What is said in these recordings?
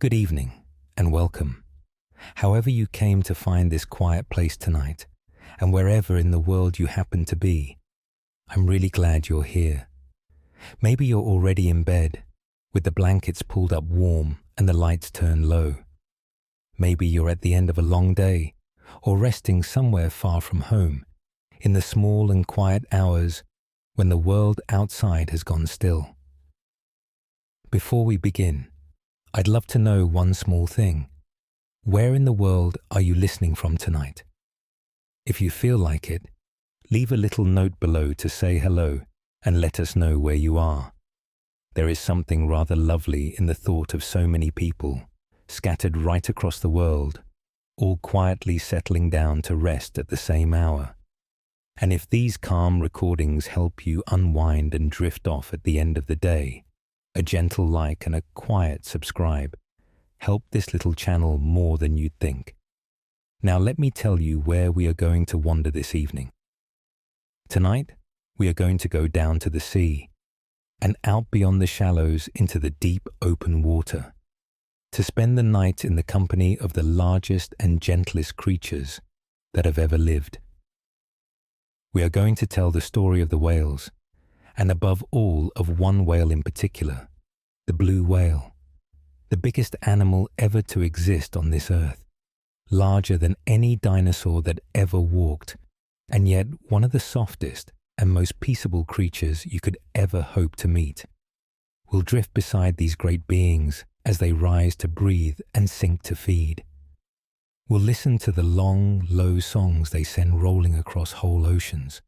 Good evening and welcome. However you came to find this quiet place tonight, and wherever in the world you happen to be, I'm really glad you're here. Maybe you're already in bed, with the blankets pulled up warm and the lights turned low. Maybe you're at the end of a long day, or resting somewhere far from home, in the small and quiet hours when the world outside has gone still. Before we begin, I'd love to know one small thing. Where in the world are you listening from tonight? If you feel like it, leave a little note below to say hello and let us know where you are. There is something rather lovely in the thought of so many people, scattered right across the world, all quietly settling down to rest at the same hour. And if these calm recordings help you unwind and drift off at the end of the day, a gentle like and a quiet subscribe help this little channel more than you'd think. Now let me tell you where we are going to wander this evening. Tonight, we are going to go down to the sea and out beyond the shallows into the deep open water to spend the night in the company of the largest and gentlest creatures that have ever lived. We are going to tell the story of the whales, and above all of one whale in particular, the blue whale, the biggest animal ever to exist on this earth, larger than any dinosaur that ever walked, and yet one of the softest and most peaceable creatures you could ever hope to meet. We'll drift beside these great beings as they rise to breathe and sink to feed. We'll listen to the long, low songs they send rolling across whole oceans.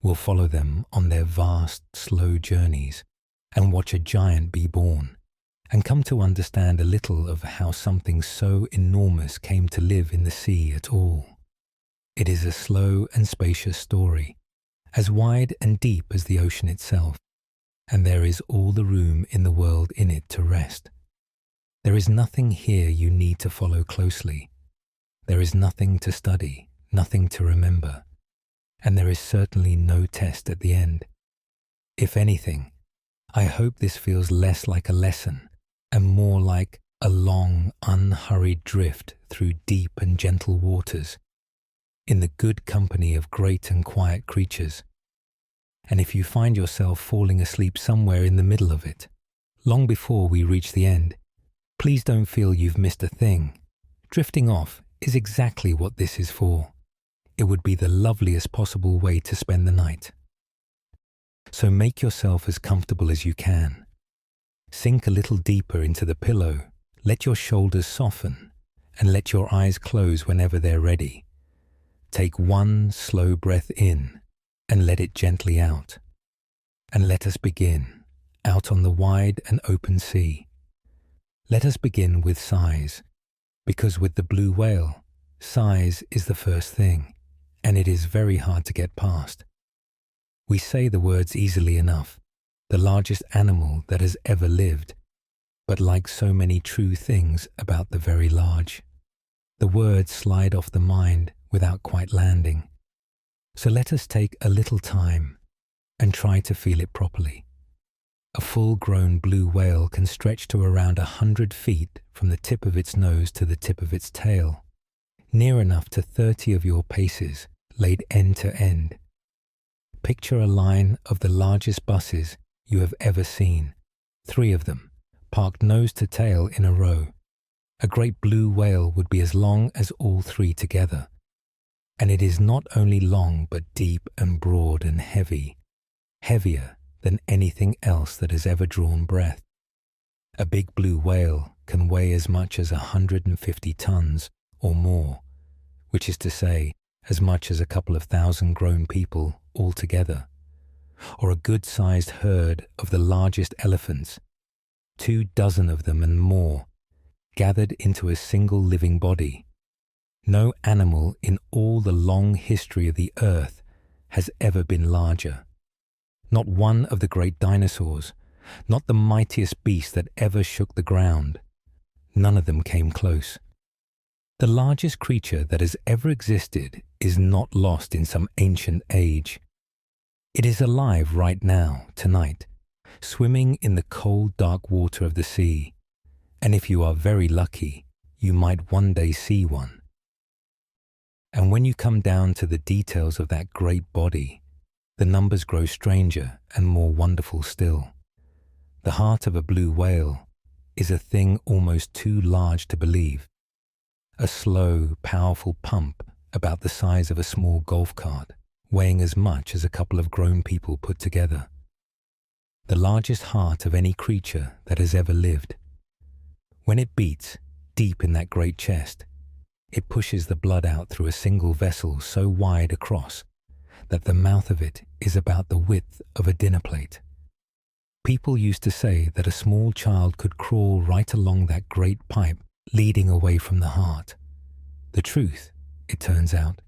We'll follow them on their vast, slow journeys and watch a giant be born and come to understand a little of how something so enormous came to live in the sea at all. It is a slow and spacious story, as wide and deep as the ocean itself, and there is all the room in the world in it to rest. There is nothing here you need to follow closely. There is nothing to study, nothing to remember, and there is certainly no test at the end. If anything, I hope this feels less like a lesson and more like a long, unhurried drift through deep and gentle waters, in the good company of great and quiet creatures. And if you find yourself falling asleep somewhere in the middle of it, long before we reach the end, please don't feel you've missed a thing. Drifting off is exactly what this is for. It would be the loveliest possible way to spend the night. So make yourself as comfortable as you can. Sink a little deeper into the pillow, let your shoulders soften, and let your eyes close whenever they're ready. Take one slow breath in and let it gently out. And let us begin, out on the wide and open sea. Let us begin with sighs, because with the blue whale, sighs is the first thing, and it is very hard to get past. We say the words easily enough, the largest animal that has ever lived, but like so many true things about the very large, the words slide off the mind without quite landing. So let us take a little time and try to feel it properly. A full-grown blue whale can stretch to around 100 feet from the tip of its nose to the tip of its tail, near enough to 30 of your paces laid end to end. Picture a line of the largest buses you have ever seen, 3 of them, parked nose to tail in a row. A great blue whale would be as long as all 3 together. And it is not only long but deep and broad and heavy, heavier than anything else that has ever drawn breath. A big blue whale can weigh as much as 150 tons or more, which is to say, as much as a couple of thousand grown people altogether, or a good-sized herd of the largest elephants, 24 of them and more, gathered into a single living body. No animal in all the long history of the earth has ever been larger. Not one of the great dinosaurs, not the mightiest beast that ever shook the ground. None of them came close. The largest creature that has ever existed is not lost in some ancient age. It is alive right now, tonight, swimming in the cold, dark water of the sea, And if you are very lucky, you might one day see one. And when you come down to the details of that great body, the numbers grow stranger and more wonderful still. The heart of a blue whale is a thing almost too large to believe. A slow, powerful pump about the size of a small golf cart, weighing as much as a couple of grown people put together. The largest heart of any creature that has ever lived. When it beats deep in that great chest, it pushes the blood out through a single vessel so wide across that the mouth of it is about the width of a dinner plate. People used to say that a small child could crawl right along that great pipe leading away from the heart. The truth, it turns out,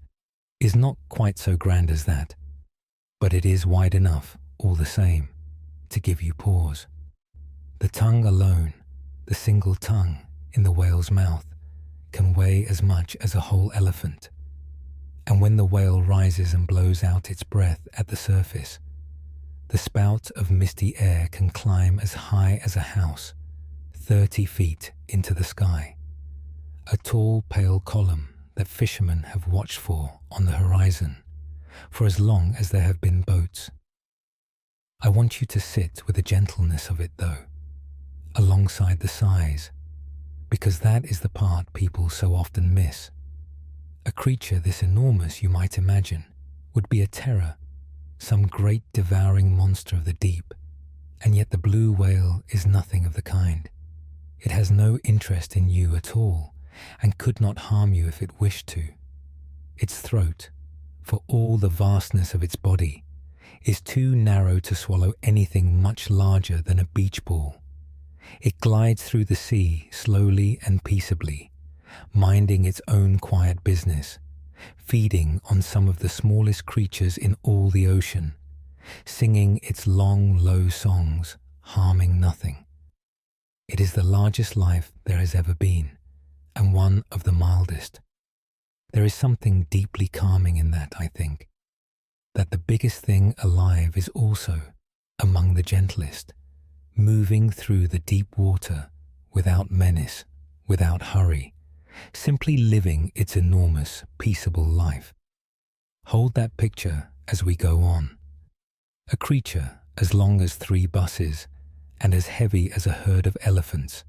is not quite so grand as that, but it is wide enough, all the same, to give you pause. The tongue alone, the single tongue in the whale's mouth, can weigh as much as a whole elephant. And when the whale rises and blows out its breath at the surface, the spout of misty air can climb as high as a house, 30 feet into the sky. A tall, pale column that fishermen have watched for on the horizon for as long as there have been boats. I want you to sit with the gentleness of it, though, alongside the size, because that is the part people so often miss. A creature this enormous, you might imagine, would be a terror, some great devouring monster of the deep, and yet the blue whale is nothing of the kind. It has no interest in you at all, and could not harm you if it wished to. Its throat, for all the vastness of its body, is too narrow to swallow anything much larger than a beach ball. It glides through the sea slowly and peaceably, minding its own quiet business, feeding on some of the smallest creatures in all the ocean, singing its long, low songs, harming nothing. It is the largest life there has ever been, and one of the mildest. There is something deeply calming in that, I think, that the biggest thing alive is also among the gentlest, moving through the deep water without menace, without hurry, simply living its enormous, peaceable life. Hold that picture as we go on. A creature as long as 3 buses and as heavy as a herd of elephants,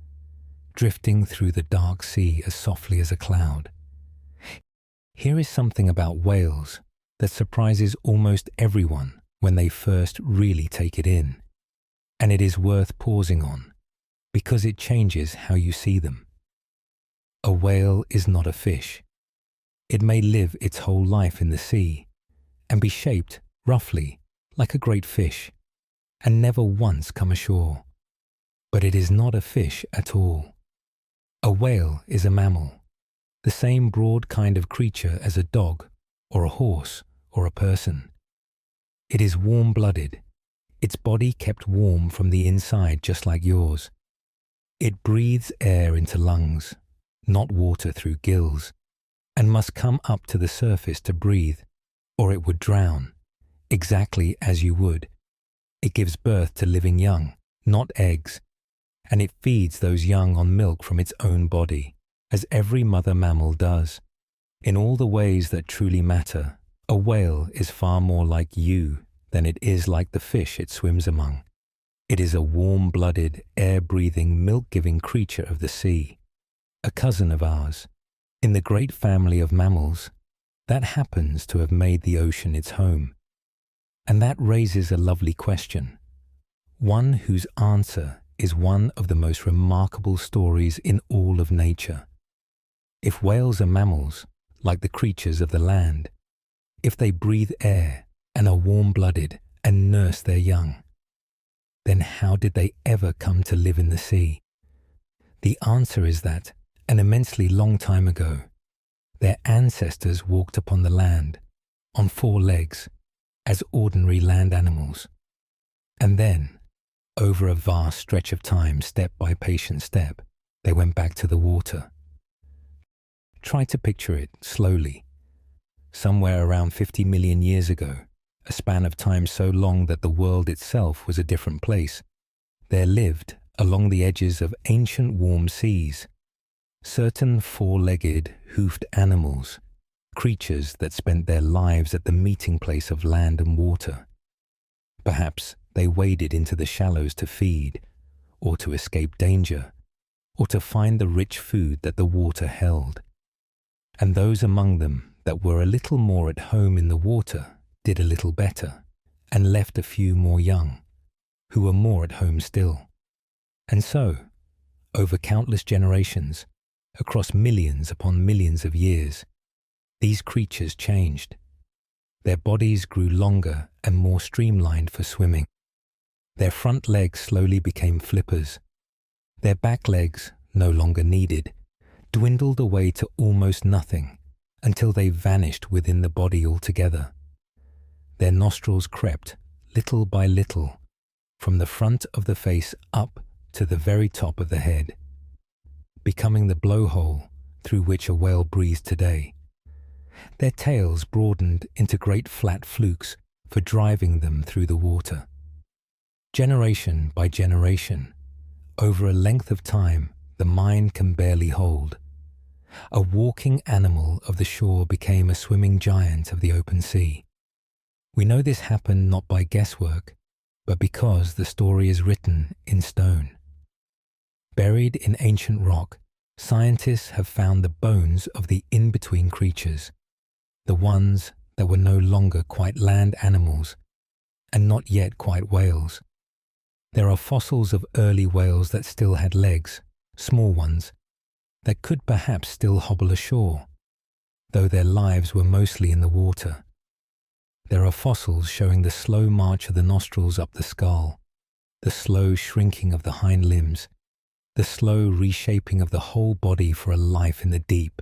drifting through the dark sea as softly as a cloud. Here is something about whales that surprises almost everyone when they first really take it in, and it is worth pausing on, because it changes how you see them. A whale is not a fish. It may live its whole life in the sea and be shaped, roughly, like a great fish, and never once come ashore. But it is not a fish at all. A whale is a mammal, the same broad kind of creature as a dog, or a horse, or a person. It is warm-blooded, its body kept warm from the inside just like yours. It breathes air into lungs, not water through gills, and must come up to the surface to breathe, or it would drown, exactly as you would. It gives birth to living young, not eggs, and it feeds those young on milk from its own body, as every mother mammal does. In all the ways that truly matter, a whale is far more like you than it is like the fish it swims among. It is a warm-blooded, air-breathing, milk-giving creature of the sea, a cousin of ours. In the great family of mammals, that happens to have made the ocean its home. And that raises a lovely question, one whose answer is one of the most remarkable stories in all of nature. If whales are mammals, like the creatures of the land, if they breathe air and are warm-blooded and nurse their young, then how did they ever come to live in the sea? The answer is that, an immensely long time ago, their ancestors walked upon the land, on 4 legs, as ordinary land animals. And then, over a vast stretch of time, step by patient step, they went back to the water. Try to picture it slowly. Somewhere around 50 million years ago, a span of time so long that the world itself was a different place, there lived along the edges of ancient warm seas, certain four-legged, hoofed animals, creatures that spent their lives at the meeting place of land and water. Perhaps they waded into the shallows to feed, or to escape danger, or to find the rich food that the water held. And those among them that were a little more at home in the water did a little better, and left a few more young, who were more at home still. And so, over countless generations, across millions upon millions of years, these creatures changed. Their bodies grew longer and more streamlined for swimming. Their front legs slowly became flippers. Their back legs, no longer needed, dwindled away to almost nothing until they vanished within the body altogether. Their nostrils crept, little by little, from the front of the face up to the very top of the head, becoming the blowhole through which a whale breathes today. Their tails broadened into great flat flukes for driving them through the water. Generation by generation, over a length of time the mind can barely hold, a walking animal of the shore became a swimming giant of the open sea. We know this happened not by guesswork, but because the story is written in stone. Buried in ancient rock, scientists have found the bones of the in-between creatures, the ones that were no longer quite land animals and not yet quite whales. There are fossils of early whales that still had legs, small ones, that could perhaps still hobble ashore, though their lives were mostly in the water. There are fossils showing the slow march of the nostrils up the skull, the slow shrinking of the hind limbs, the slow reshaping of the whole body for a life in the deep.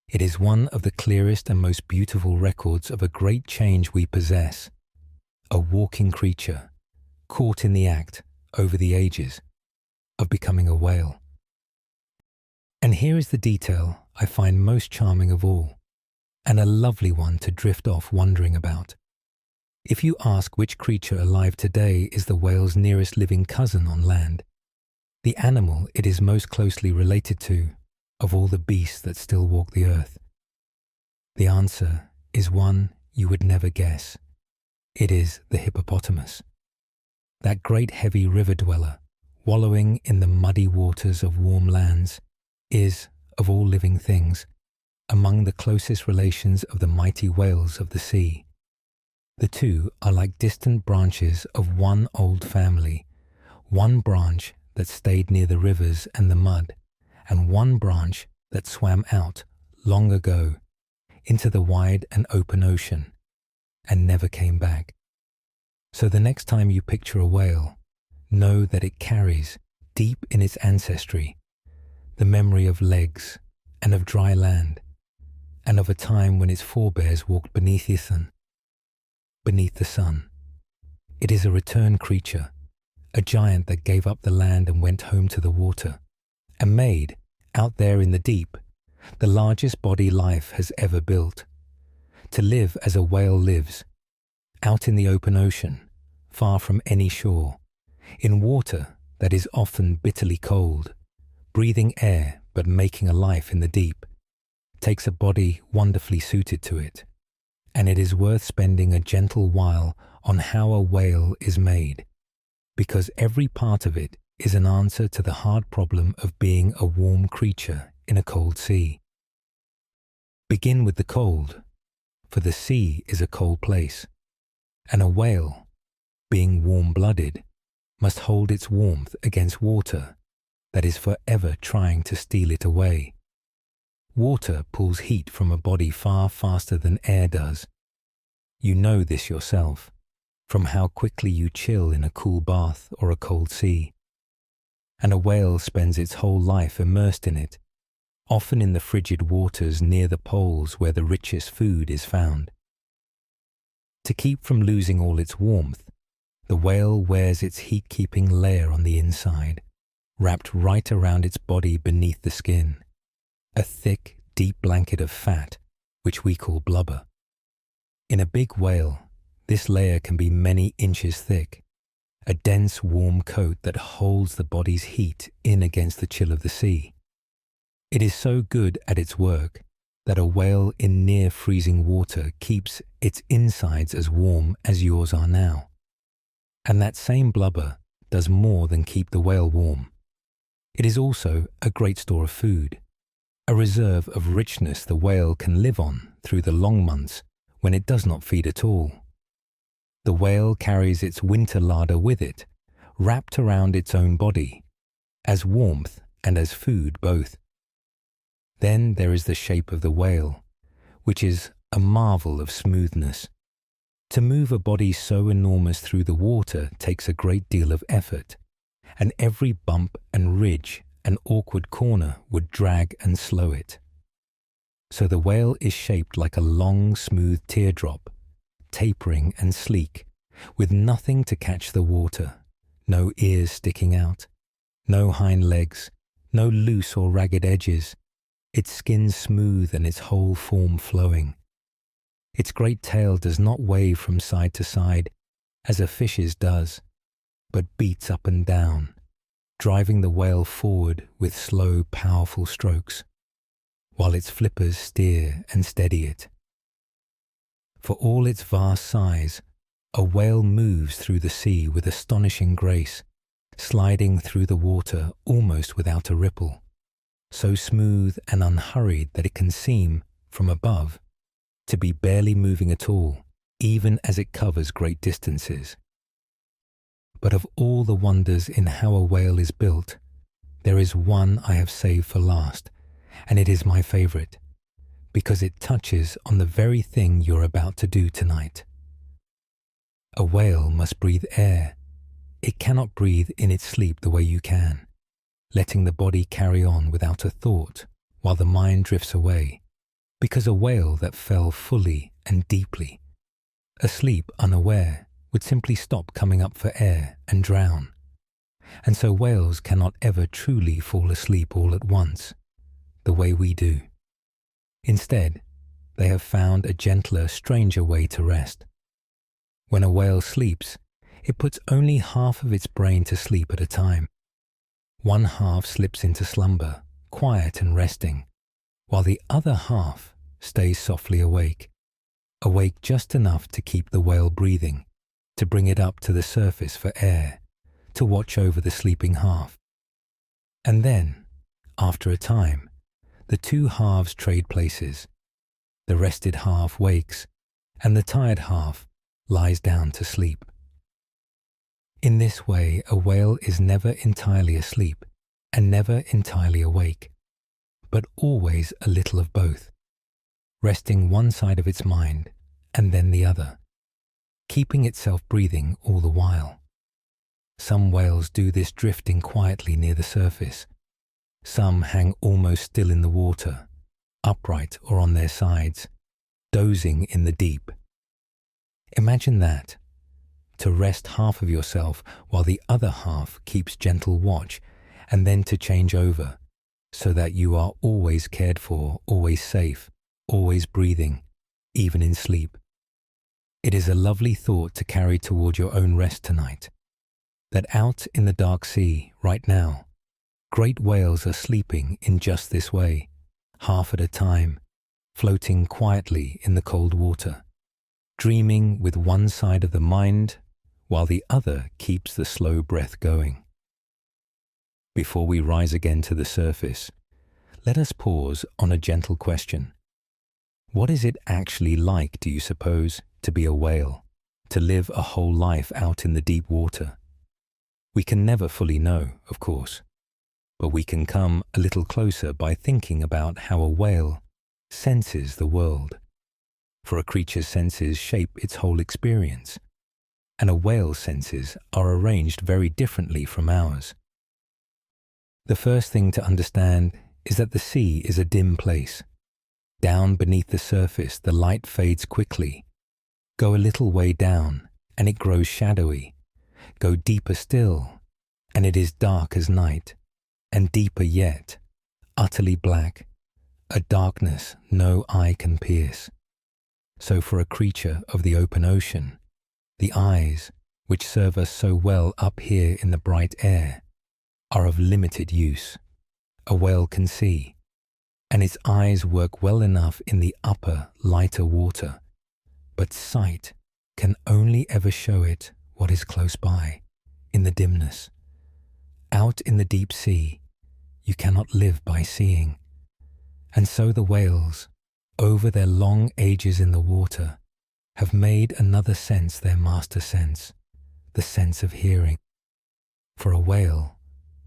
It is one of the clearest and most beautiful records of a great change we possess, a walking creature, caught in the act, over the ages, of becoming a whale. And here is the detail I find most charming of all, and a lovely one to drift off wondering about. If you ask which creature alive today is the whale's nearest living cousin on land, the animal it is most closely related to, of all the beasts that still walk the earth, the answer is one you would never guess. It is the hippopotamus. That great heavy river dweller, wallowing in the muddy waters of warm lands, is, of all living things, among the closest relations of the mighty whales of the sea. The two are like distant branches of one old family, one branch that stayed near the rivers and the mud, and one branch that swam out, long ago, into the wide and open ocean, and never came back. So the next time you picture a whale, know that it carries, deep in its ancestry, the memory of legs and of dry land, and of a time when its forebears walked beneath the sun. It is a return creature, a giant that gave up the land and went home to the water, and made, out there in the deep, the largest body life has ever built. To live as a whale lives, out in the open ocean, far from any shore, in water that is often bitterly cold, breathing air but making a life in the deep, takes a body wonderfully suited to it, and it is worth spending a gentle while on how a whale is made, because every part of it is an answer to the hard problem of being a warm creature in a cold sea. Begin with the cold, for the sea is a cold place, and a whale, being warm-blooded, must hold its warmth against water that is forever trying to steal it away. Water pulls heat from a body far faster than air does. You know this yourself, from how quickly you chill in a cool bath or a cold sea. And a whale spends its whole life immersed in it, often in the frigid waters near the poles where the richest food is found. To keep from losing all its warmth, the whale wears its heat-keeping layer on the inside, wrapped right around its body beneath the skin, a thick, deep blanket of fat, which we call blubber. In a big whale, this layer can be many inches thick, a dense, warm coat that holds the body's heat in against the chill of the sea. It is so good at its work that a whale in near freezing water keeps its insides as warm as yours are now. And that same blubber does more than keep the whale warm. It is also a great store of food, a reserve of richness the whale can live on through the long months when it does not feed at all. The whale carries its winter larder with it, wrapped around its own body, as warmth and as food both. Then there is the shape of the whale, which is a marvel of smoothness. To move a body so enormous through the water takes a great deal of effort, and every bump and ridge and awkward corner would drag and slow it. So the whale is shaped like a long, smooth teardrop, tapering and sleek, with nothing to catch the water, no ears sticking out, no hind legs, no loose or ragged edges, its skin smooth and its whole form flowing. Its great tail does not wave from side to side as a fish's does, but beats up and down, driving the whale forward with slow, powerful strokes, while its flippers steer and steady it. For all its vast size, a whale moves through the sea with astonishing grace, sliding through the water almost without a ripple, so smooth and unhurried that it can seem, from above, to be barely moving at all, even as it covers great distances. But of all the wonders in how a whale is built, there is one I have saved for last, and it is my favorite, because it touches on the very thing you're about to do tonight. A whale must breathe air. It cannot breathe in its sleep the way you can, letting the body carry on without a thought while the mind drifts away, because a whale that fell fully and deeply, asleep unaware, would simply stop coming up for air and drown. And so whales cannot ever truly fall asleep all at once, the way we do. Instead, they have found a gentler, stranger way to rest. When a whale sleeps, it puts only half of its brain to sleep at a time. One half slips into slumber, quiet and resting, while the other half stays softly awake, awake just enough to keep the whale breathing, to bring it up to the surface for air, to watch over the sleeping half. And then, after a time, the two halves trade places. The rested half wakes, and the tired half lies down to sleep. In this way, a whale is never entirely asleep and never entirely awake, but always a little of both, resting one side of its mind and then the other, keeping itself breathing all the while. Some whales do this drifting quietly near the surface. Some hang almost still in the water, upright or on their sides, dozing in the deep. Imagine that, to rest half of yourself while the other half keeps gentle watch, and then to change over, so that you are always cared for, always safe, always breathing, even in sleep. It is a lovely thought to carry toward your own rest tonight, that out in the dark sea, right now, great whales are sleeping in just this way, half at a time, floating quietly in the cold water, dreaming with one side of the mind while the other keeps the slow breath going. Before we rise again to the surface, let us pause on a gentle question. What is it actually like, do you suppose, to be a whale, to live a whole life out in the deep water? We can never fully know, of course, but we can come a little closer by thinking about how a whale senses the world. For a creature's senses shape its whole experience, and a whale's senses are arranged very differently from ours. The first thing to understand is that the sea is a dim place. Down beneath the surface, the light fades quickly. Go a little way down, and it grows shadowy. Go deeper still, and it is dark as night, and deeper yet, utterly black, a darkness no eye can pierce. So for a creature of the open ocean, the eyes, which serve us so well up here in the bright air, are of limited use. A whale can see, and its eyes work well enough in the upper, lighter water, but sight can only ever show it what is close by, in the dimness. Out in the deep sea, you cannot live by seeing. And so the whales, over their long ages in the water, have made another sense their master sense, the sense of hearing. For a whale,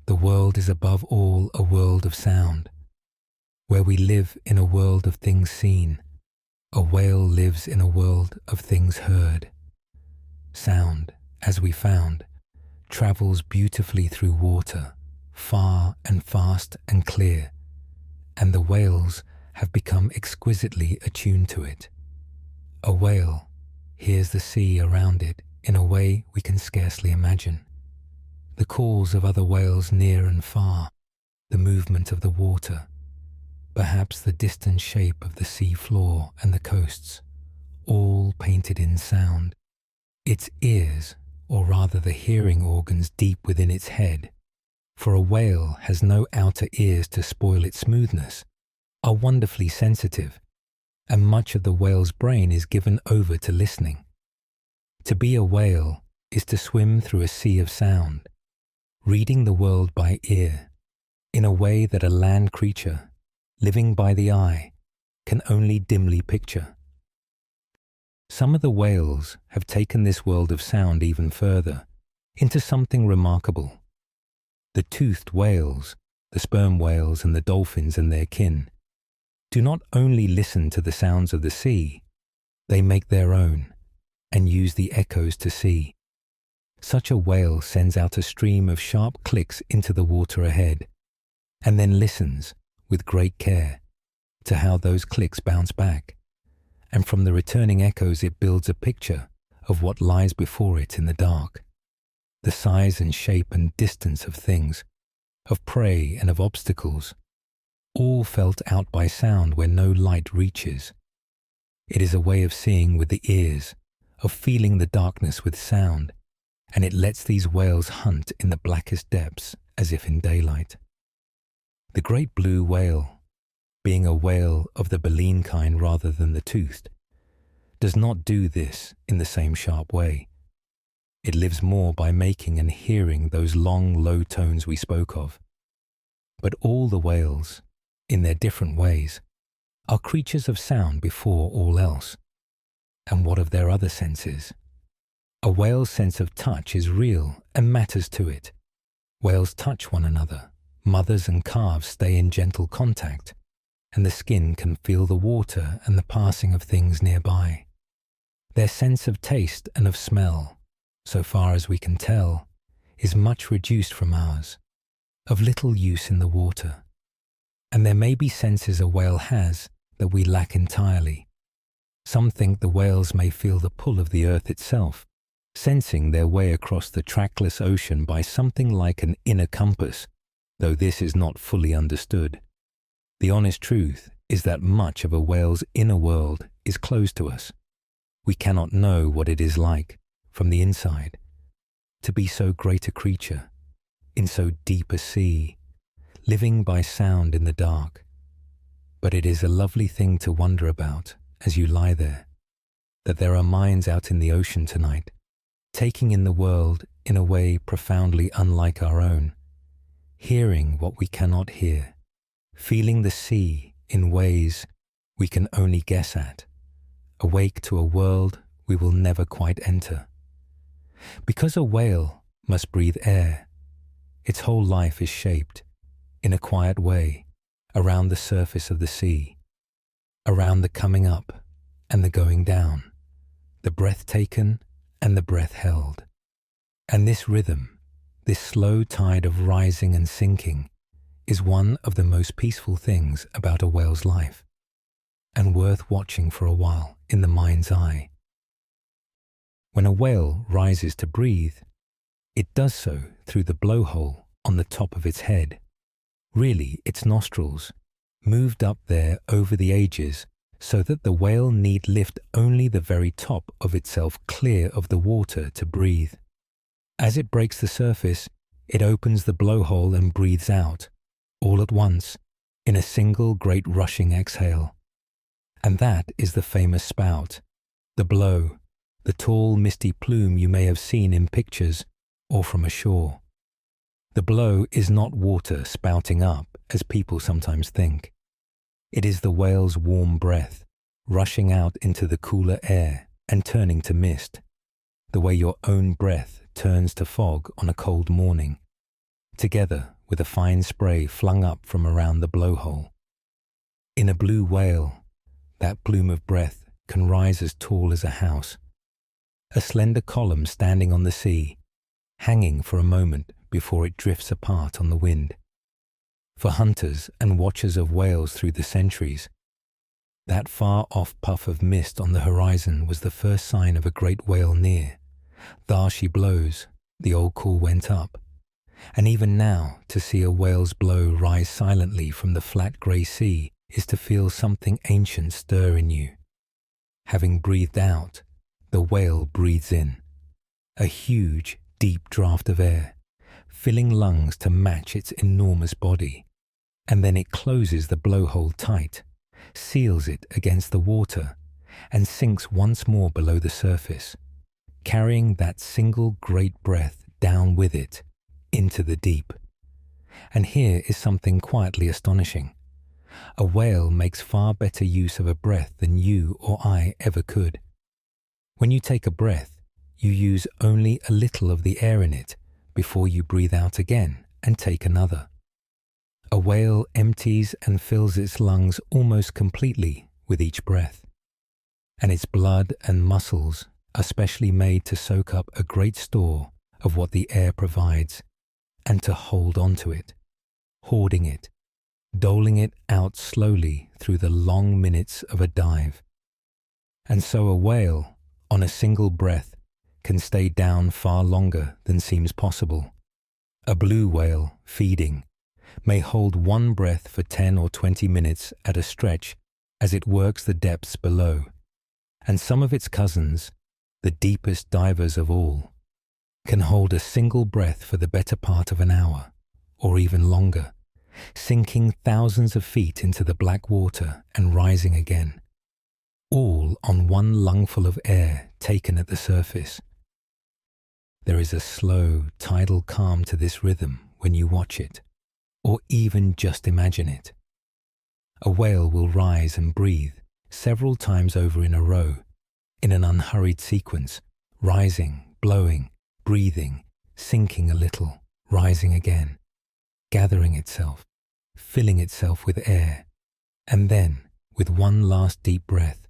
the world is above all a world of sound. Where we live in a world of things seen, a whale lives in a world of things heard. Sound, as we found, travels beautifully through water, far and fast and clear, and the whales have become exquisitely attuned to it. A whale hears the sea around it in a way we can scarcely imagine. The calls of other whales near and far, the movement of the water, perhaps the distant shape of the sea floor and the coasts, all painted in sound. Its ears, or rather the hearing organs deep within its head, for a whale has no outer ears to spoil its smoothness, are wonderfully sensitive, and much of the whale's brain is given over to listening. To be a whale is to swim through a sea of sound, reading the world by ear, in a way that a land creature, living by the eye, can only dimly picture. Some of the whales have taken this world of sound even further, into something remarkable. The toothed whales, the sperm whales and the dolphins and their kin, do not only listen to the sounds of the sea, they make their own, and use the echoes to see. Such a whale sends out a stream of sharp clicks into the water ahead, and then listens, with great care, to how those clicks bounce back, and from the returning echoes it builds a picture of what lies before it in the dark, the size and shape and distance of things, of prey and of obstacles, all felt out by sound where no light reaches. It is a way of seeing with the ears, of feeling the darkness with sound, and it lets these whales hunt in the blackest depths as if in daylight. The great blue whale, being a whale of the baleen kind rather than the toothed, does not do this in the same sharp way. It lives more by making and hearing those long, low tones we spoke of. But all the whales, in their different ways, are creatures of sound before all else. And what of their other senses? A whale's sense of touch is real and matters to it. Whales touch one another. Mothers and calves stay in gentle contact, and the skin can feel the water and the passing of things nearby. Their sense of taste and of smell, so far as we can tell, is much reduced from ours, of little use in the water. And there may be senses a whale has that we lack entirely. Some think the whales may feel the pull of the earth itself, sensing their way across the trackless ocean by something like an inner compass, though this is not fully understood. The honest truth is that much of a whale's inner world is closed to us. We cannot know what it is like, from the inside, to be so great a creature, in so deep a sea, living by sound in the dark. But it is a lovely thing to wonder about as you lie there, that there are minds out in the ocean tonight, taking in the world in a way profoundly unlike our own, hearing what we cannot hear, feeling the sea in ways we can only guess at, awake to a world we will never quite enter. Because a whale must breathe air, its whole life is shaped, in a quiet way, around the surface of the sea, around the coming up and the going down, the breath taken and the breath held. And this rhythm, this slow tide of rising and sinking, is one of the most peaceful things about a whale's life, and worth watching for a while in the mind's eye. When a whale rises to breathe, it does so through the blowhole on the top of its head, really its nostrils, moved up there over the ages so that the whale need lift only the very top of itself clear of the water to breathe. As it breaks the surface, it opens the blowhole and breathes out, all at once, in a single great rushing exhale. And that is the famous spout, the blow, the tall misty plume you may have seen in pictures or from ashore. The blow is not water spouting up, as people sometimes think. It is the whale's warm breath, rushing out into the cooler air and turning to mist, the way your own breath turns to fog on a cold morning, together with a fine spray flung up from around the blowhole. In a blue whale, that plume of breath can rise as tall as a house, a slender column standing on the sea, hanging for a moment before it drifts apart on the wind. For hunters and watchers of whales through the centuries, that far-off puff of mist on the horizon was the first sign of a great whale near. Thar she blows, the old call went up. And even now, to see a whale's blow rise silently from the flat grey sea is to feel something ancient stir in you. Having breathed out, the whale breathes in. A huge, deep draught of air, filling lungs to match its enormous body. And then it closes the blowhole tight, seals it against the water, and sinks once more below the surface, carrying that single great breath down with it into the deep. And here is something quietly astonishing. A whale makes far better use of a breath than you or I ever could. When you take a breath, you use only a little of the air in it before you breathe out again and take another. A whale empties and fills its lungs almost completely with each breath, and its blood and muscles are specially made to soak up a great store of what the air provides and to hold on to it, hoarding it, doling it out slowly through the long minutes of a dive. And so a whale, on a single breath, can stay down far longer than seems possible. A blue whale, feeding, may hold one breath for 10 or 20 minutes at a stretch as it works the depths below, and some of its cousins, the deepest divers of all, can hold a single breath for the better part of an hour, or even longer, sinking thousands of feet into the black water and rising again, all on one lungful of air taken at the surface. There is a slow, tidal calm to this rhythm when you watch it, or even just imagine it. A whale will rise and breathe several times over in a row, in an unhurried sequence, rising, blowing, breathing, sinking a little, rising again, gathering itself, filling itself with air, and then, with one last deep breath,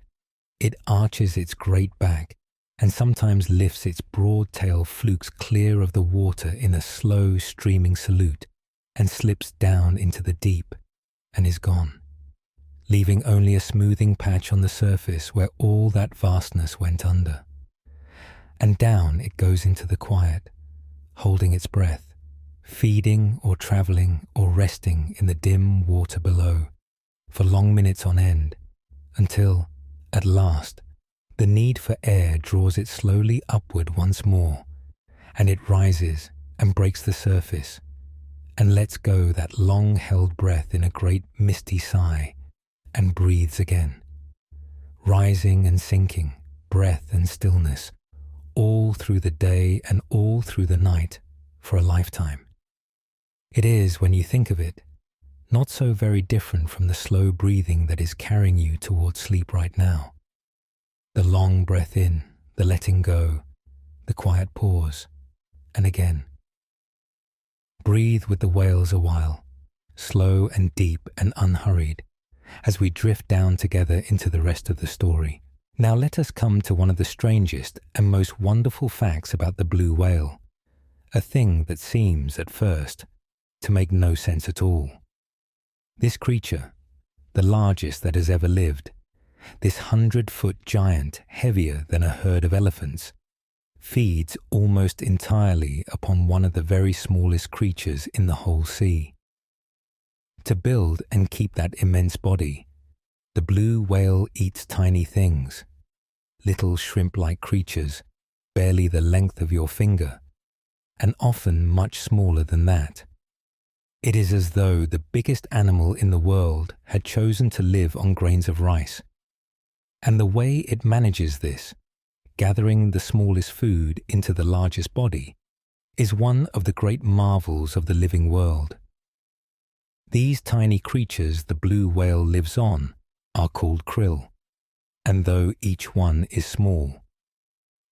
it arches its great back and sometimes lifts its broad tail flukes clear of the water in a slow, streaming salute and slips down into the deep and is gone, leaving only a smoothing patch on the surface where all that vastness went under. And down it goes into the quiet, holding its breath, feeding or travelling or resting in the dim water below for long minutes on end, until, at last, the need for air draws it slowly upward once more, and it rises and breaks the surface, and lets go that long-held breath in a great misty sigh, and breathes again, rising and sinking, breath and stillness, all through the day and all through the night, for a lifetime. It is, when you think of it, not so very different from the slow breathing that is carrying you towards sleep right now. The long breath in, the letting go, the quiet pause, and again. Breathe with the whales a while, slow and deep and unhurried, as we drift down together into the rest of the story. Now let us come to one of the strangest and most wonderful facts about the blue whale, a thing that seems, at first, to make no sense at all. This creature, the largest that has ever lived, this 100-foot giant heavier than a herd of elephants, feeds almost entirely upon one of the very smallest creatures in the whole sea. To build and keep that immense body, the blue whale eats tiny things, little shrimp-like creatures, barely the length of your finger, and often much smaller than that. It is as though the biggest animal in the world had chosen to live on grains of rice. And the way it manages this, gathering the smallest food into the largest body, is one of the great marvels of the living world. These tiny creatures the blue whale lives on are called krill, and though each one is small,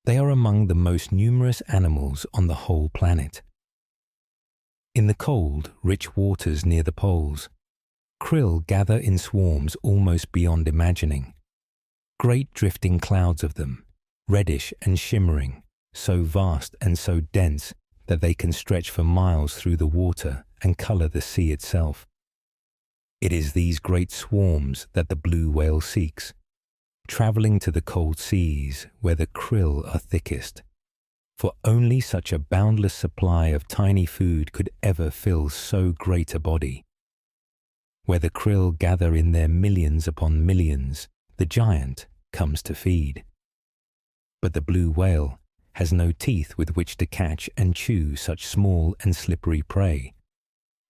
they are among the most numerous animals on the whole planet. In the cold, rich waters near the poles, krill gather in swarms almost beyond imagining. Great drifting clouds of them, reddish and shimmering, so vast and so dense that they can stretch for miles through the water and colour the sea itself. It is these great swarms that the blue whale seeks, travelling to the cold seas where the krill are thickest, for only such a boundless supply of tiny food could ever fill so great a body. Where the krill gather in their millions upon millions, the giant comes to feed. But the blue whale has no teeth with which to catch and chew such small and slippery prey.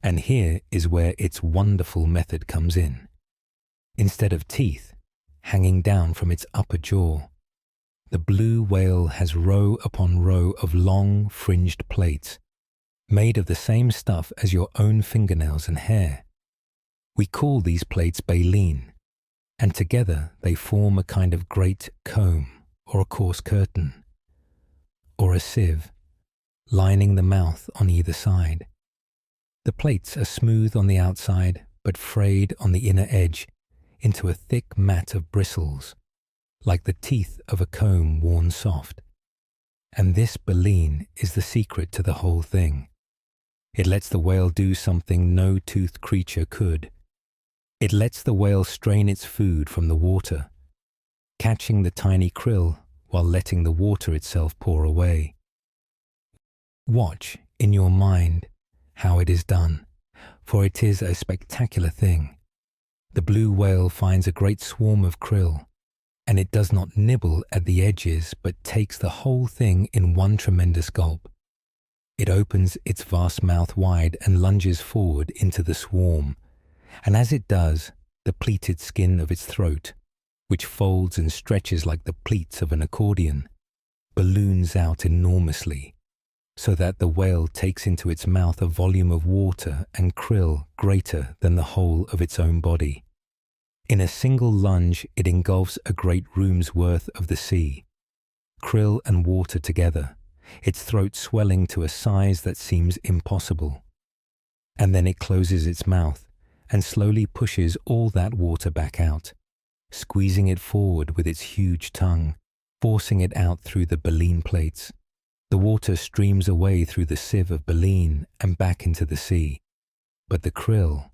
And here is where its wonderful method comes in. Instead of teeth hanging down from its upper jaw, the blue whale has row upon row of long, fringed plates, made of the same stuff as your own fingernails and hair. We call these plates baleen, and together they form a kind of great comb, or a coarse curtain, or a sieve, lining the mouth on either side. The plates are smooth on the outside, but frayed on the inner edge into a thick mat of bristles, like the teeth of a comb worn soft. And this baleen is the secret to the whole thing. It lets the whale do something no toothed creature could. It lets the whale strain its food from the water, catching the tiny krill while letting the water itself pour away. Watch in your mind how it is done, for it is a spectacular thing. The blue whale finds a great swarm of krill, and it does not nibble at the edges but takes the whole thing in one tremendous gulp. It opens its vast mouth wide and lunges forward into the swarm, and as it does, the pleated skin of its throat, which folds and stretches like the pleats of an accordion, balloons out enormously, so that the whale takes into its mouth a volume of water and krill greater than the whole of its own body. In a single lunge it engulfs a great room's worth of the sea, krill and water together, its throat swelling to a size that seems impossible. And then it closes its mouth and slowly pushes all that water back out, squeezing it forward with its huge tongue, forcing it out through the baleen plates. The water streams away through the sieve of baleen and back into the sea. But the krill,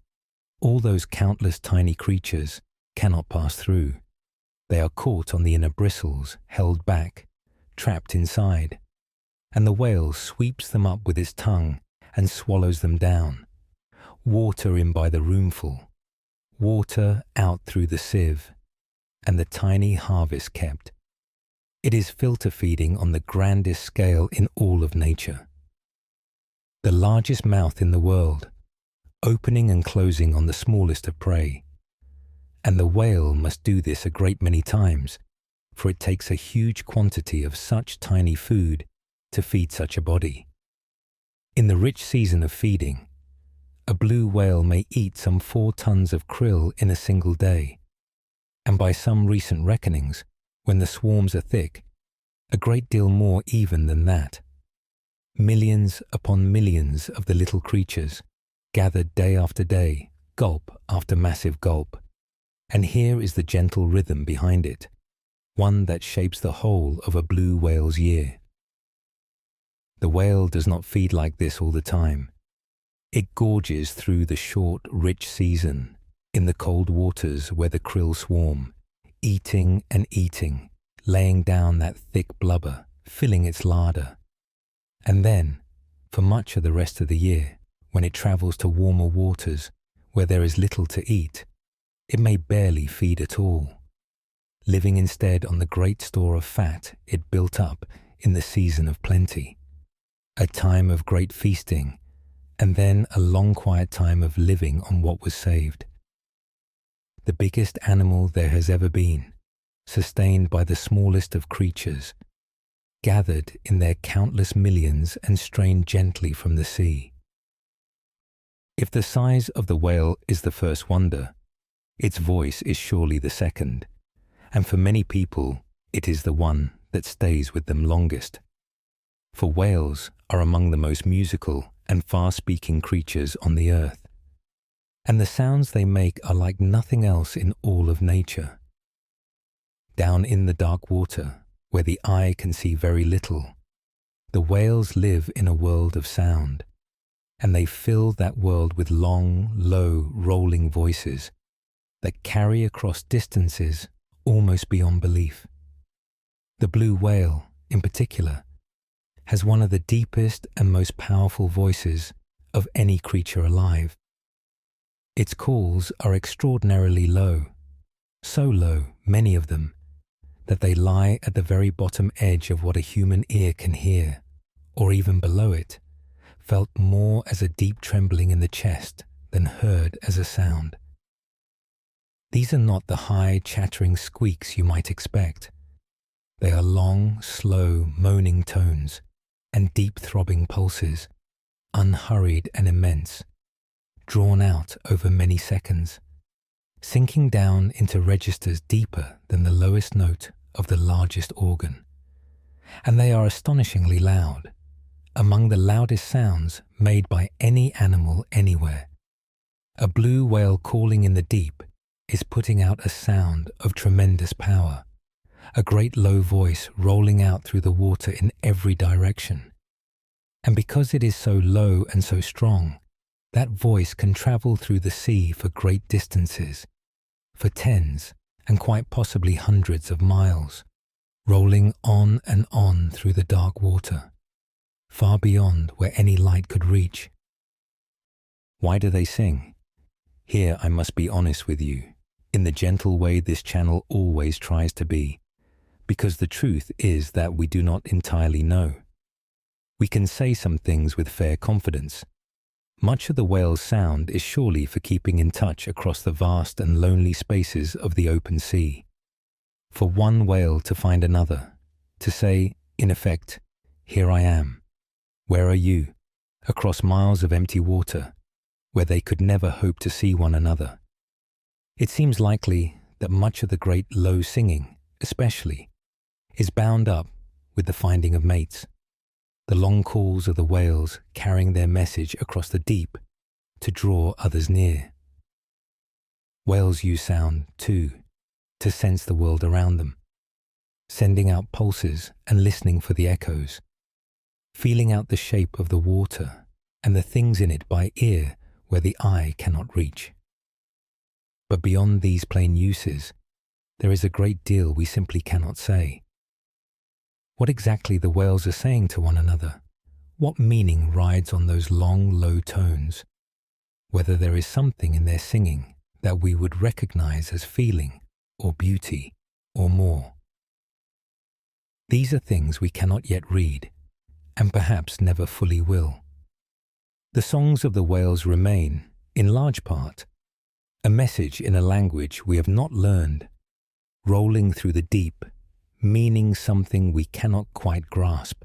all those countless tiny creatures, cannot pass through. They are caught on the inner bristles, held back, trapped inside, and the whale sweeps them up with its tongue and swallows them down. Water in by the roomful, water out through the sieve, and the tiny harvest kept. It is filter feeding on the grandest scale in all of nature. The largest mouth in the world, opening and closing on the smallest of prey. And the whale must do this a great many times, for it takes a huge quantity of such tiny food to feed such a body. In the rich season of feeding, a blue whale may eat some 4 tons of krill in a single day, and by some recent reckonings, when the swarms are thick, a great deal more even than that. Millions upon millions of the little creatures, gathered day after day, gulp after massive gulp. And here is the gentle rhythm behind it, one that shapes the whole of a blue whale's year. The whale does not feed like this all the time. It gorges through the short, rich season, in the cold waters where the krill swarm, eating and eating, laying down that thick blubber, filling its larder. And then, for much of the rest of the year, when it travels to warmer waters where there is little to eat, it may barely feed at all, living instead on the great store of fat it built up in the season of plenty. a time of great feasting, and then a long quiet time of living on what was saved. The biggest animal there has ever been, sustained by the smallest of creatures, gathered in their countless millions and strained gently from the sea. If the size of the whale is the first wonder, its voice is surely the second, and for many people it is the one that stays with them longest. For whales are among the most musical and far-speaking creatures on the earth, and the sounds they make are like nothing else in all of nature. Down in the dark water, where the eye can see very little, the whales live in a world of sound, and they fill that world with long, low, rolling voices that carry across distances almost beyond belief. The blue whale, in particular, has one of the deepest and most powerful voices of any creature alive. Its calls are extraordinarily low, so low, many of them, that they lie at the very bottom edge of what a human ear can hear, or even below it, felt more as a deep trembling in the chest than heard as a sound. These are not the high, chattering squeaks you might expect. They are long, slow, moaning tones and deep throbbing pulses, unhurried and immense, drawn out over many seconds, sinking down into registers deeper than the lowest note of the largest organ. And they are astonishingly loud, among the loudest sounds made by any animal anywhere. A blue whale calling in the deep is putting out a sound of tremendous power, a great low voice rolling out through the water in every direction. And because it is so low and so strong, that voice can travel through the sea for great distances, for tens and quite possibly hundreds of miles, rolling on and on through the dark water, far beyond where any light could reach. Why do they sing? Here I must be honest with you, in the gentle way this channel always tries to be, because the truth is that we do not entirely know. We can say some things with fair confidence. Much of the whale's sound is surely for keeping in touch across the vast and lonely spaces of the open sea. For one whale to find another, to say, in effect, "Here I am. Where are you?" across miles of empty water, where they could never hope to see one another. It seems likely that much of the great low singing, especially, is bound up with the finding of mates, the long calls of the whales carrying their message across the deep to draw others near. Whales use sound, too, to sense the world around them, sending out pulses and listening for the echoes, feeling out the shape of the water and the things in it by ear where the eye cannot reach. But beyond these plain uses, there is a great deal we simply cannot say. What exactly the whales are saying to one another, what meaning rides on those long, low tones, whether there is something in their singing that we would recognize as feeling or beauty or more. These are things we cannot yet read, and perhaps never fully will. The songs of the whales remain, in large part, a message in a language we have not learned, rolling through the deep, meaning something we cannot quite grasp.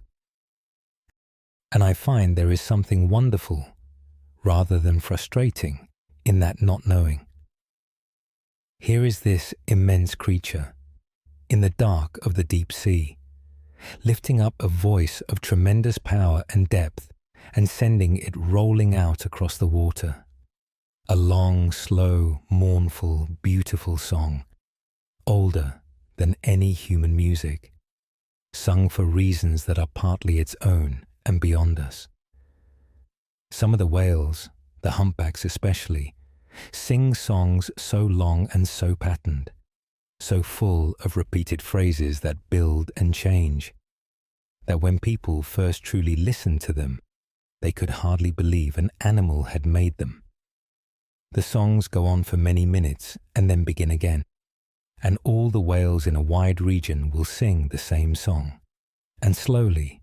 And I find there is something wonderful, rather than frustrating, in that not knowing. Here is this immense creature, in the dark of the deep sea, lifting up a voice of tremendous power and depth and sending it rolling out across the water. A long, slow, mournful, beautiful song, older than any human music, sung for reasons that are partly its own and beyond us. Some of the whales, the humpbacks especially, sing songs so long and so patterned, so full of repeated phrases that build and change, that when people first truly listened to them, they could hardly believe an animal had made them. The songs go on for many minutes and then begin again, and all the whales in a wide region will sing the same song, and slowly,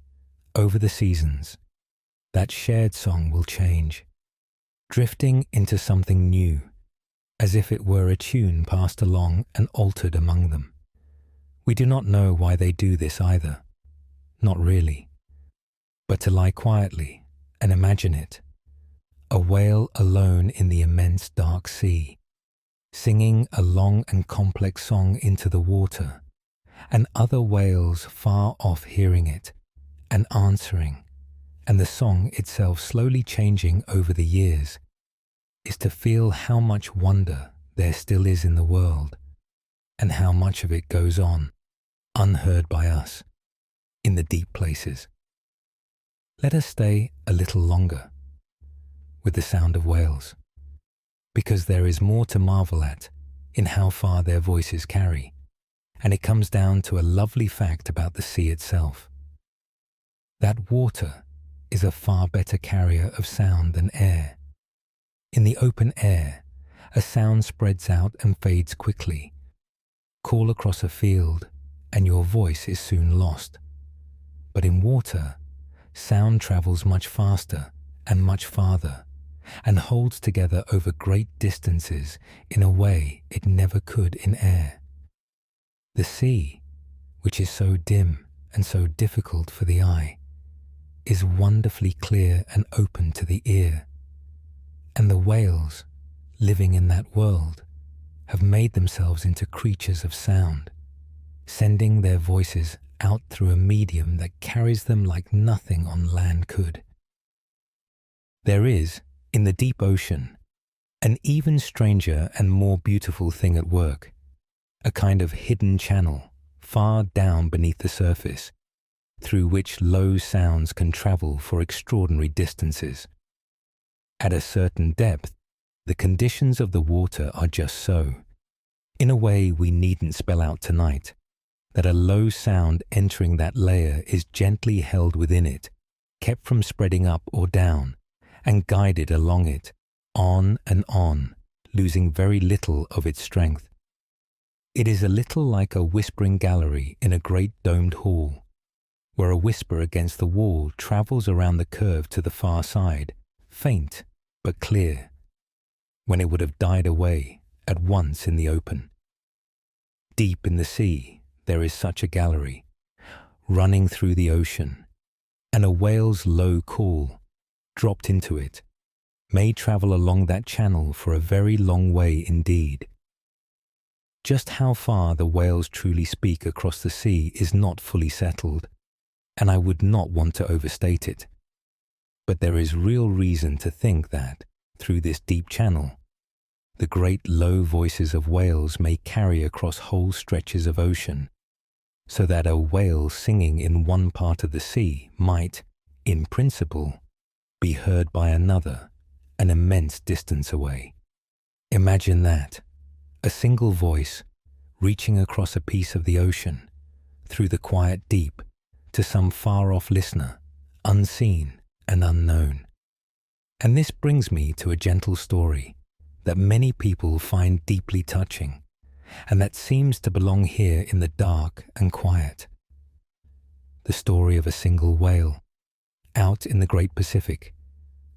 over the seasons, that shared song will change, drifting into something new, as if it were a tune passed along and altered among them. We do not know why they do this either, not really, but to lie quietly and imagine it, a whale alone in the immense dark sea, singing a long and complex song into the water, and other whales far off hearing it and answering, and the song itself slowly changing over the years, is to feel how much wonder there still is in the world, and how much of it goes on, unheard by us, in the deep places. Let us stay a little longer with the sound of whales, because there is more to marvel at in how far their voices carry, and it comes down to a lovely fact about the sea itself. That water is a far better carrier of sound than air. In the open air, a sound spreads out and fades quickly. Call across a field, and your voice is soon lost. But in water, sound travels much faster and much farther, and holds together over great distances in a way it never could in air. The sea, which is so dim and so difficult for the eye, is wonderfully clear and open to the ear. And the whales, living in that world, have made themselves into creatures of sound, sending their voices out through a medium that carries them like nothing on land could. There is, in the deep ocean, an even stranger and more beautiful thing at work, a kind of hidden channel far down beneath the surface, through which low sounds can travel for extraordinary distances. At a certain depth, the conditions of the water are just so, in a way we needn't spell out tonight, that a low sound entering that layer is gently held within it, kept from spreading up or down, and guided along it, on and on, losing very little of its strength. It is a little like a whispering gallery in a great domed hall, where a whisper against the wall travels around the curve to the far side, faint but clear, when it would have died away at once in the open. Deep in the sea there is such a gallery, running through the ocean, and a whale's low call, dropped into it, may travel along that channel for a very long way indeed. Just how far the whales truly speak across the sea is not fully settled, and I would not want to overstate it. But there is real reason to think that, through this deep channel, the great low voices of whales may carry across whole stretches of ocean, so that a whale singing in one part of the sea might, in principle, be heard by another an immense distance away. Imagine that, a single voice reaching across a piece of the ocean, through the quiet deep, to some far-off listener, unseen and unknown. And this brings me to a gentle story that many people find deeply touching, and that seems to belong here in the dark and quiet. The story of a single whale, out in the great Pacific,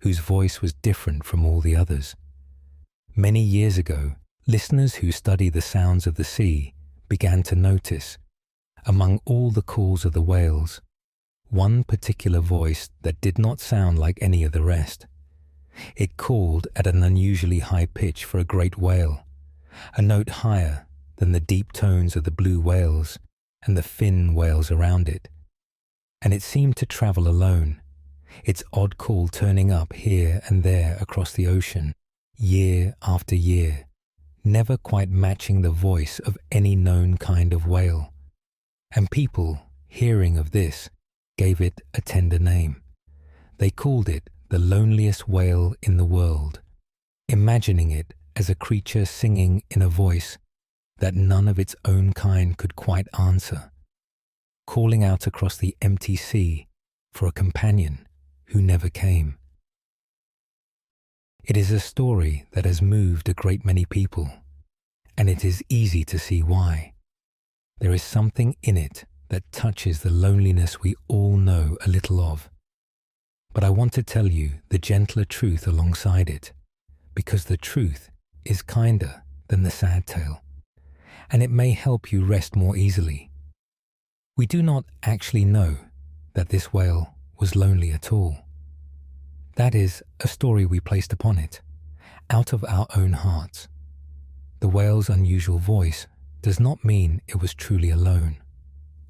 whose voice was different from all the others. Many years ago, listeners who study the sounds of the sea began to notice, among all the calls of the whales, one particular voice that did not sound like any of the rest. It called at an unusually high pitch for a great whale, a note higher than the deep tones of the blue whales and the fin whales around it. And it seemed to travel alone, its odd call turning up here and there across the ocean, year after year, never quite matching the voice of any known kind of whale. And people, hearing of this, gave it a tender name. They called it the loneliest whale in the world, imagining it as a creature singing in a voice that none of its own kind could quite answer, calling out across the empty sea for a companion who never came. It is a story that has moved a great many people, and it is easy to see why. There is something in it that touches the loneliness we all know a little of. But I want to tell you the gentler truth alongside it, because the truth is kinder than the sad tale, and it may help you rest more easily. We do not actually know that this whale was lonely at all. That is a story we placed upon it, out of our own hearts. The whale's unusual voice does not mean it was truly alone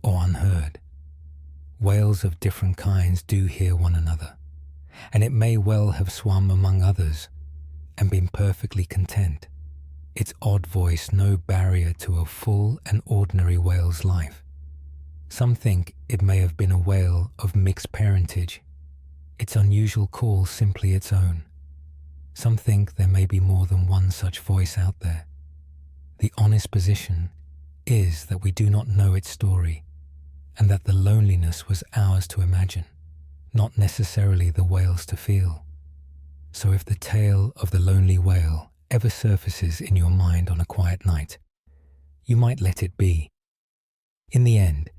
or unheard. Whales of different kinds do hear one another, and it may well have swum among others and been perfectly content, its odd voice no barrier to a full and ordinary whale's life. Some think it may have been a whale of mixed parentage, its unusual call simply its own. Some think there may be more than one such voice out there. The honest position is that we do not know its story, and that the loneliness was ours to imagine, not necessarily the whale's to feel. So if the tale of the lonely whale ever surfaces in your mind on a quiet night, you might let it be. In the end,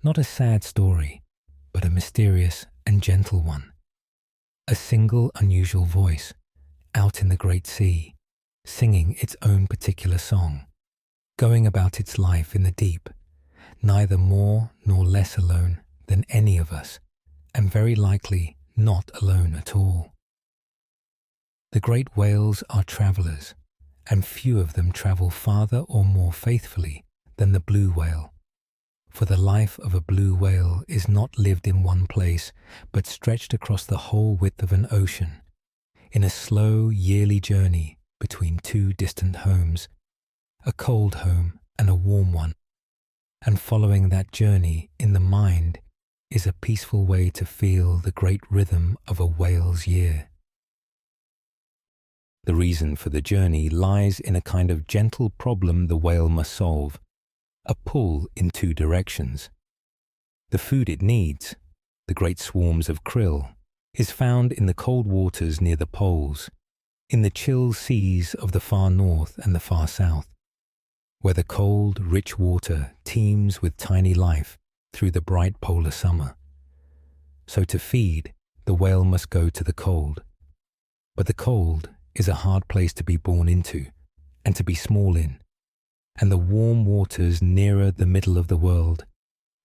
not a sad story, but a mysterious and gentle one. A single unusual voice, out in the great sea, singing its own particular song, going about its life in the deep, neither more nor less alone than any of us, and very likely not alone at all. The great whales are travellers, and few of them travel farther or more faithfully than the blue whale. For the life of a blue whale is not lived in one place, but stretched across the whole width of an ocean, in a slow yearly journey between two distant homes, a cold home and a warm one. And following that journey in the mind is a peaceful way to feel the great rhythm of a whale's year. The reason for the journey lies in a kind of gentle problem the whale must solve, a pull in two directions. The food it needs, the great swarms of krill, is found in the cold waters near the poles, in the chill seas of the far north and the far south, where the cold, rich water teems with tiny life through the bright polar summer. So to feed, the whale must go to the cold. But the cold is a hard place to be born into and to be small in, and the warm waters nearer the middle of the world,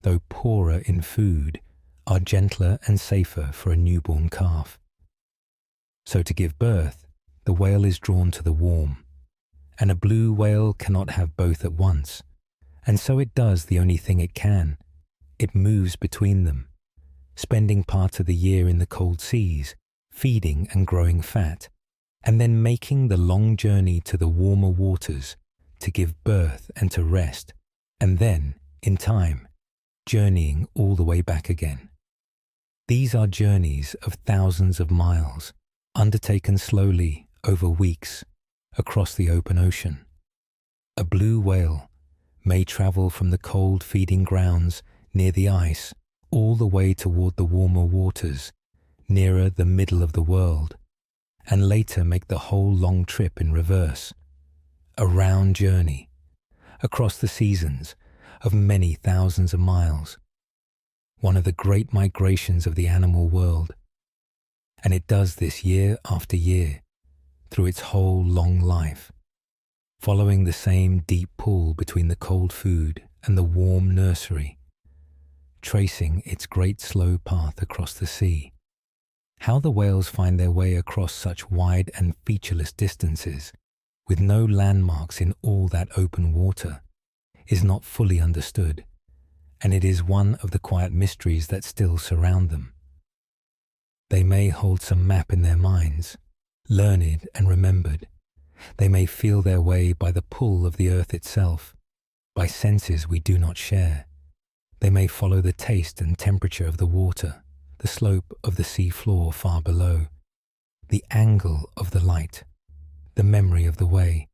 though poorer in food, are gentler and safer for a newborn calf. So to give birth, the whale is drawn to the warm, and a blue whale cannot have both at once, and so it does the only thing it can. It moves between them, spending part of the year in the cold seas, feeding and growing fat, and then making the long journey to the warmer waters to give birth and to rest, and then, in time, journeying all the way back again. These are journeys of thousands of miles, undertaken slowly over weeks, across the open ocean. A blue whale may travel from the cold feeding grounds near the ice all the way toward the warmer waters, nearer the middle of the world, and later make the whole long trip in reverse. A round journey, across the seasons of many thousands of miles. One of the great migrations of the animal world. And it does this year after year, through its whole long life, following the same deep pull between the cold food and the warm nursery, tracing its great slow path across the sea. How the whales find their way across such wide and featureless distances, with no landmarks in all that open water, is not fully understood, and it is one of the quiet mysteries that still surround them. They may hold some map in their minds, learned and remembered. They may feel their way by the pull of the earth itself, by senses we do not share. They may follow the taste and temperature of the water, the slope of the sea floor far below, the angle of the light, the memory of the way.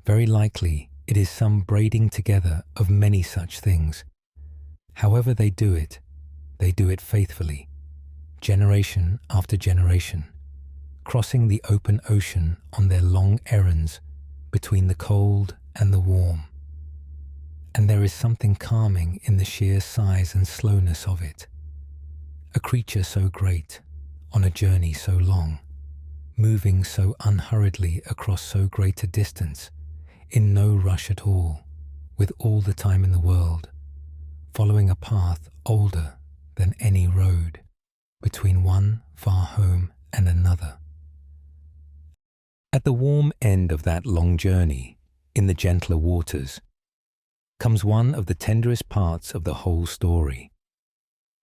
Very likely it is some braiding together of many such things. However they do it faithfully, generation after generation, crossing the open ocean on their long errands between the cold and the warm. And there is something calming in the sheer size and slowness of it, A creature so great, on a journey so long, moving so unhurriedly across so great a distance, in no rush at all, with all the time in the world, following a path older than any road, between one far home and another. At the warm end of that long journey, in the gentler waters, comes one of the tenderest parts of the whole story,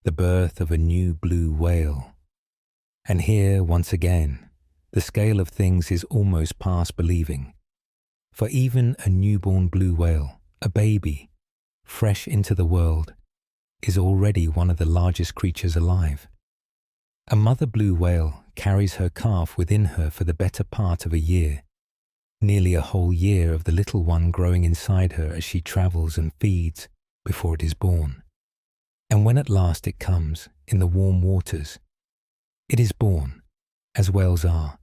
the birth of a new blue whale. And here, once again, the scale of things is almost past believing. For even a newborn blue whale, a baby, fresh into the world, is already one of the largest creatures alive. A mother blue whale carries her calf within her for the better part of a year, nearly a whole year of the little one growing inside her as she travels and feeds before it is born. And when at last it comes, in the warm waters, it is born, as whales are,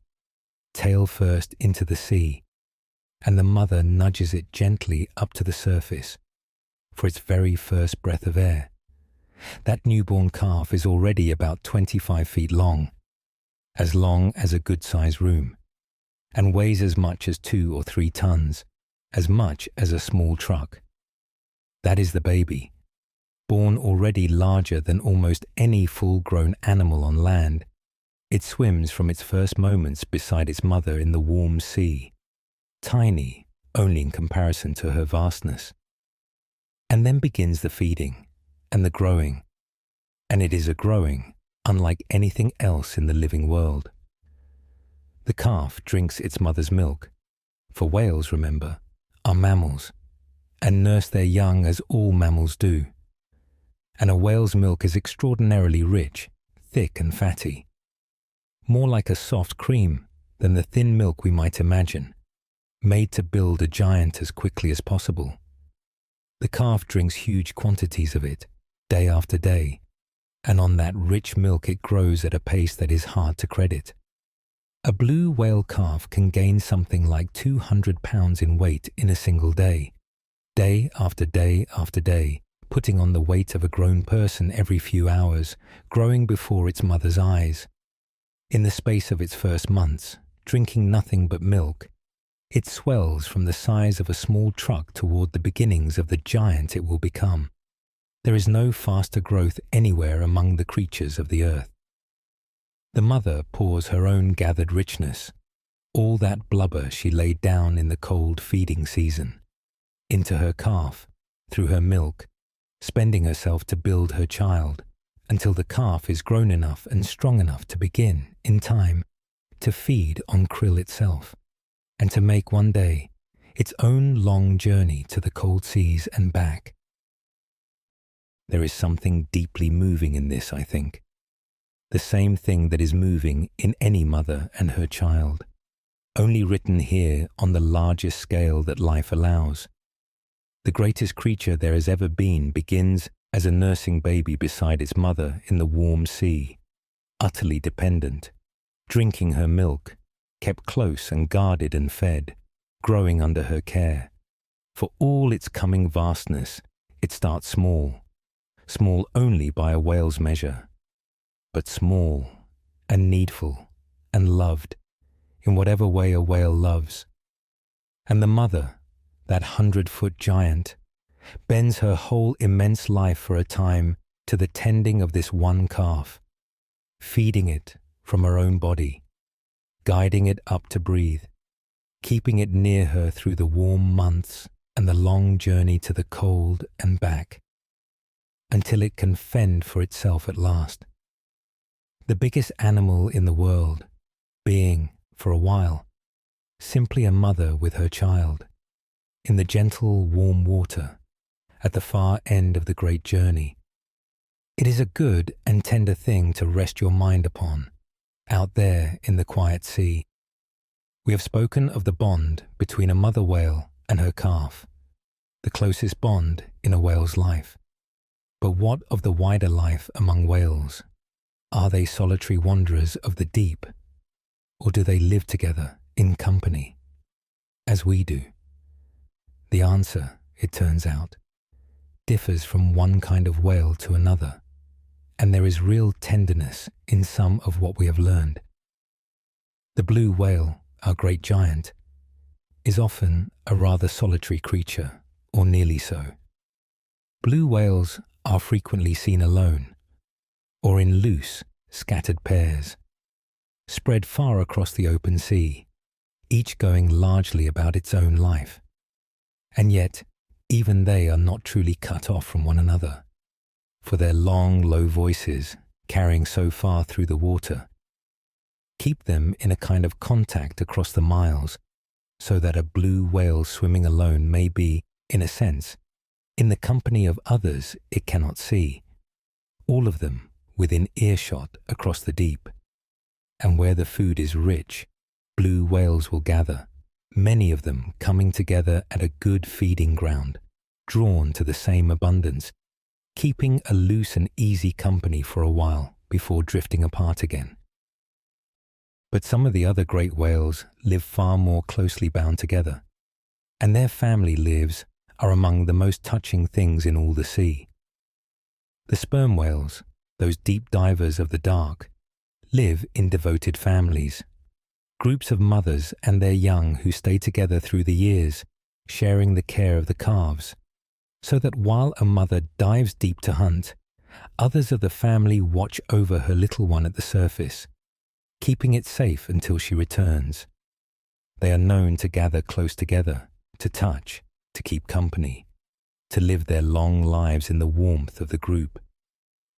tail first into the sea, and the mother nudges it gently up to the surface for its very first breath of air. That newborn calf is already about 25 feet long as a good-sized room, and weighs as much as 2 or 3 tons, as much as a small truck. That is the baby, born already larger than almost any full-grown animal on land. It swims from its first moments beside its mother in the warm sea, tiny only in comparison to her vastness. And then begins the feeding and the growing, and it is a growing unlike anything else in the living world. The calf drinks its mother's milk, for whales, remember, are mammals, and nurse their young as all mammals do. And a whale's milk is extraordinarily rich, thick and fatty, more like a soft cream than the thin milk we might imagine, made to build a giant as quickly as possible. The calf drinks huge quantities of it, day after day, and on that rich milk it grows at a pace that is hard to credit. A blue whale calf can gain something like 200 pounds in weight in a single day, day after day after day, putting on the weight of a grown person every few hours, growing before its mother's eyes. In the space of its first months, drinking nothing but milk, it swells from the size of a small truck toward the beginnings of the giant it will become. There is no faster growth anywhere among the creatures of the earth. The mother pours her own gathered richness, all that blubber she laid down in the cold feeding season, into her calf, through her milk, spending herself to build her child, until the calf is grown enough and strong enough to begin, in time, to feed on krill itself, and to make one day its own long journey to the cold seas and back. There is something deeply moving in this, I think. The same thing that is moving in any mother and her child, only written here on the largest scale that life allows. The greatest creature there has ever been begins as a nursing baby beside its mother in the warm sea, utterly dependent, drinking her milk, kept close and guarded and fed, growing under her care. For all its coming vastness, it starts small only by a whale's measure, but small and needful and loved in whatever way a whale loves. And the mother, that 100-foot giant, bends her whole immense life for a time to the tending of this one calf, feeding it from her own body, guiding it up to breathe, keeping it near her through the warm months and the long journey to the cold and back, until it can fend for itself at last. The biggest animal in the world, being, for a while, simply a mother with her child, in the gentle warm water, at the far end of the great journey. It is a good and tender thing to rest your mind upon, out there in the quiet sea. We have spoken of the bond between a mother whale and her calf, the closest bond in a whale's life. But what of the wider life among whales? Are they solitary wanderers of the deep, or do they live together in company, as we do? The answer, it turns out, differs from one kind of whale to another, and there is real tenderness in some of what we have learned. The blue whale, our great giant, is often a rather solitary creature, or nearly so. Blue whales are frequently seen alone, or in loose, scattered pairs, spread far across the open sea, each going largely about its own life. And yet, even they are not truly cut off from one another, for their long, low voices, carrying so far through the water, keep them in a kind of contact across the miles, so that a blue whale swimming alone may be, in a sense, in the company of others it cannot see, all of them within earshot across the deep. And where the food is rich, blue whales will gather, many of them coming together at a good feeding ground, drawn to the same abundance, keeping a loose and easy company for a while before drifting apart again. But some of the other great whales live far more closely bound together, and their family lives are among the most touching things in all the sea. The sperm whales, those deep divers of the dark, live in devoted families, groups of mothers and their young who stay together through the years, sharing the care of the calves, so that while a mother dives deep to hunt, others of the family watch over her little one at the surface, keeping it safe until she returns. They are known to gather close together, to touch, to keep company, to live their long lives in the warmth of the group.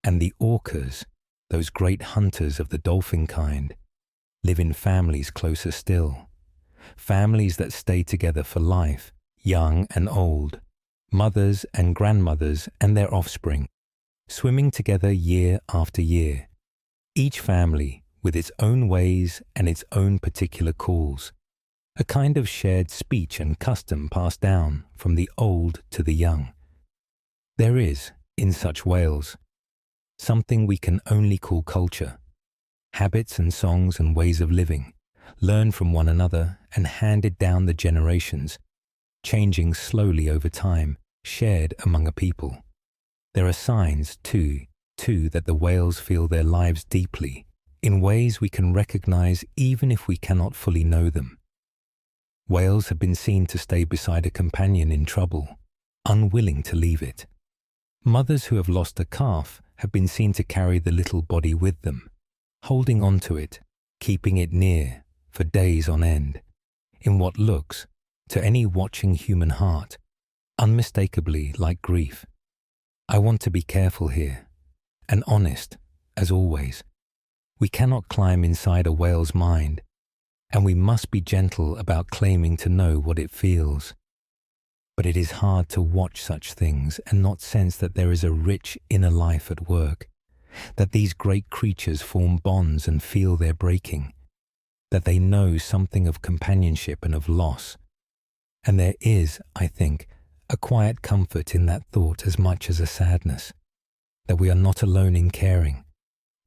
And the orcas, those great hunters of the dolphin kind, live in families closer still, families that stay together for life, young and old, mothers and grandmothers and their offspring, swimming together year after year, each family with its own ways and its own particular calls, a kind of shared speech and custom passed down from the old to the young. There is, in such whales, something we can only call culture, habits and songs and ways of living, learned from one another and handed down the generations, changing slowly over time, shared among a people. There are signs, too, that the whales feel their lives deeply, in ways we can recognize even if we cannot fully know them. Whales have been seen to stay beside a companion in trouble, unwilling to leave it. Mothers who have lost a calf have been seen to carry the little body with them, holding on to it, keeping it near for days on end, in what looks, to any watching human heart, unmistakably like grief. I want to be careful here, and honest, as always. We cannot climb inside a whale's mind, and we must be gentle about claiming to know what it feels. But it is hard to watch such things and not sense that there is a rich inner life at work, that these great creatures form bonds and feel their breaking, that they know something of companionship and of loss. And there is, I think, a quiet comfort in that thought as much as a sadness, that we are not alone in caring,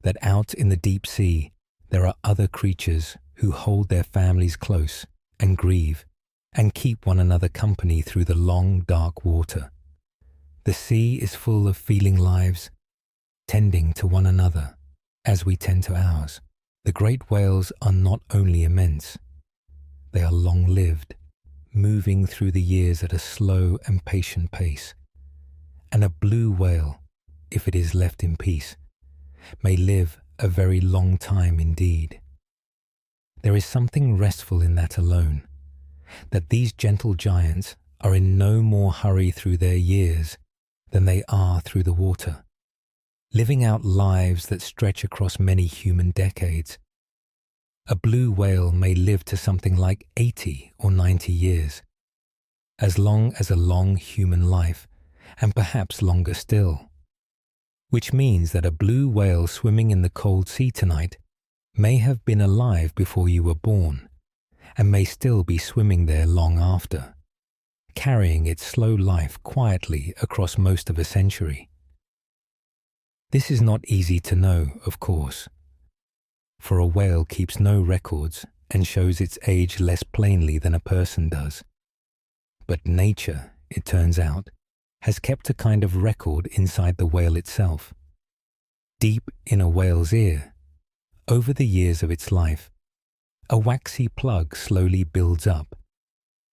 that out in the deep sea there are other creatures who hold their families close and grieve and keep one another company through the long, dark water. The sea is full of feeling lives, tending to one another as we tend to ours. The great whales are not only immense, they are long-lived, moving through the years at a slow and patient pace. And a blue whale, if it is left in peace, may live a very long time indeed. There is something restful in that alone, that these gentle giants are in no more hurry through their years than they are through the water, living out lives that stretch across many human decades. A blue whale may live to something like 80 or 90 years, as long as a long human life, and perhaps longer still. Which means that a blue whale swimming in the cold sea tonight may have been alive before you were born, and may still be swimming there long after, carrying its slow life quietly across most of a century. This is not easy to know, of course, for a whale keeps no records and shows its age less plainly than a person does. But nature, it turns out, has kept a kind of record inside the whale itself. Deep in a whale's ear, over the years of its life, a waxy plug slowly builds up,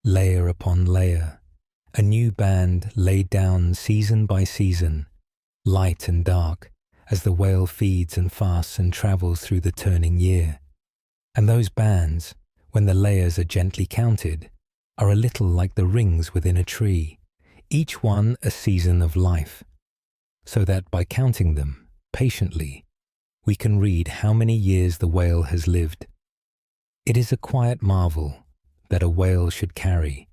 layer upon layer, a new band laid down season by season, light and dark, as the whale feeds and fasts and travels through the turning year. And those bands, when the layers are gently counted, are a little like the rings within a tree, each one a season of life, so that by counting them patiently, we can read how many years the whale has lived. It is a quiet marvel that a whale should carry,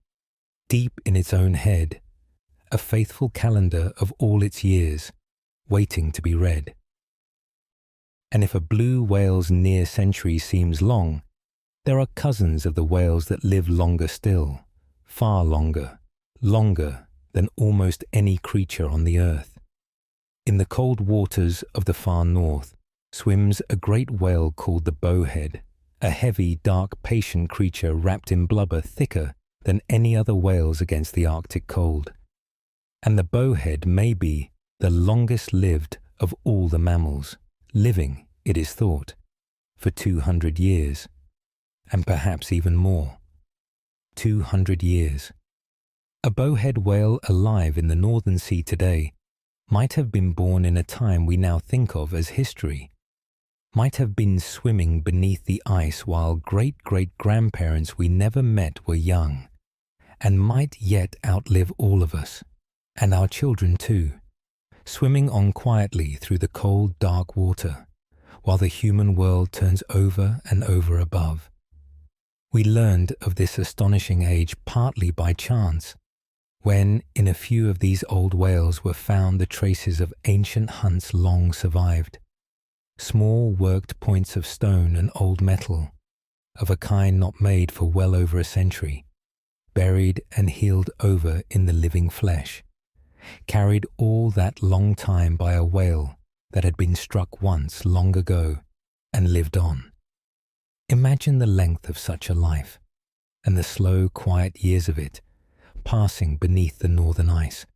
deep in its own head, a faithful calendar of all its years, waiting to be read. And if a blue whale's near century seems long, there are cousins of the whales that live longer still, far longer, longer than almost any creature on the earth. In the cold waters of the far north swims a great whale called the bowhead, a heavy, dark, patient creature wrapped in blubber thicker than any other whales against the Arctic cold. And the bowhead may be the longest lived of all the mammals, living, it is thought, for 200 years, and perhaps even more. 200 years. A bowhead whale alive in the Northern Sea today might have been born in a time we now think of as history, might have been swimming beneath the ice while great-great-grandparents we never met were young, and might yet outlive all of us, and our children too, swimming on quietly through the cold, dark water, while the human world turns over and over above. We learned of this astonishing age partly by chance, when in a few of these old whales were found the traces of ancient hunts long survived, small worked points of stone and old metal, of a kind not made for well over a century, buried and healed over in the living flesh, carried all that long time by a whale that had been struck once long ago and lived on. Imagine the length of such a life, and the slow, quiet years of it, passing beneath the northern ice.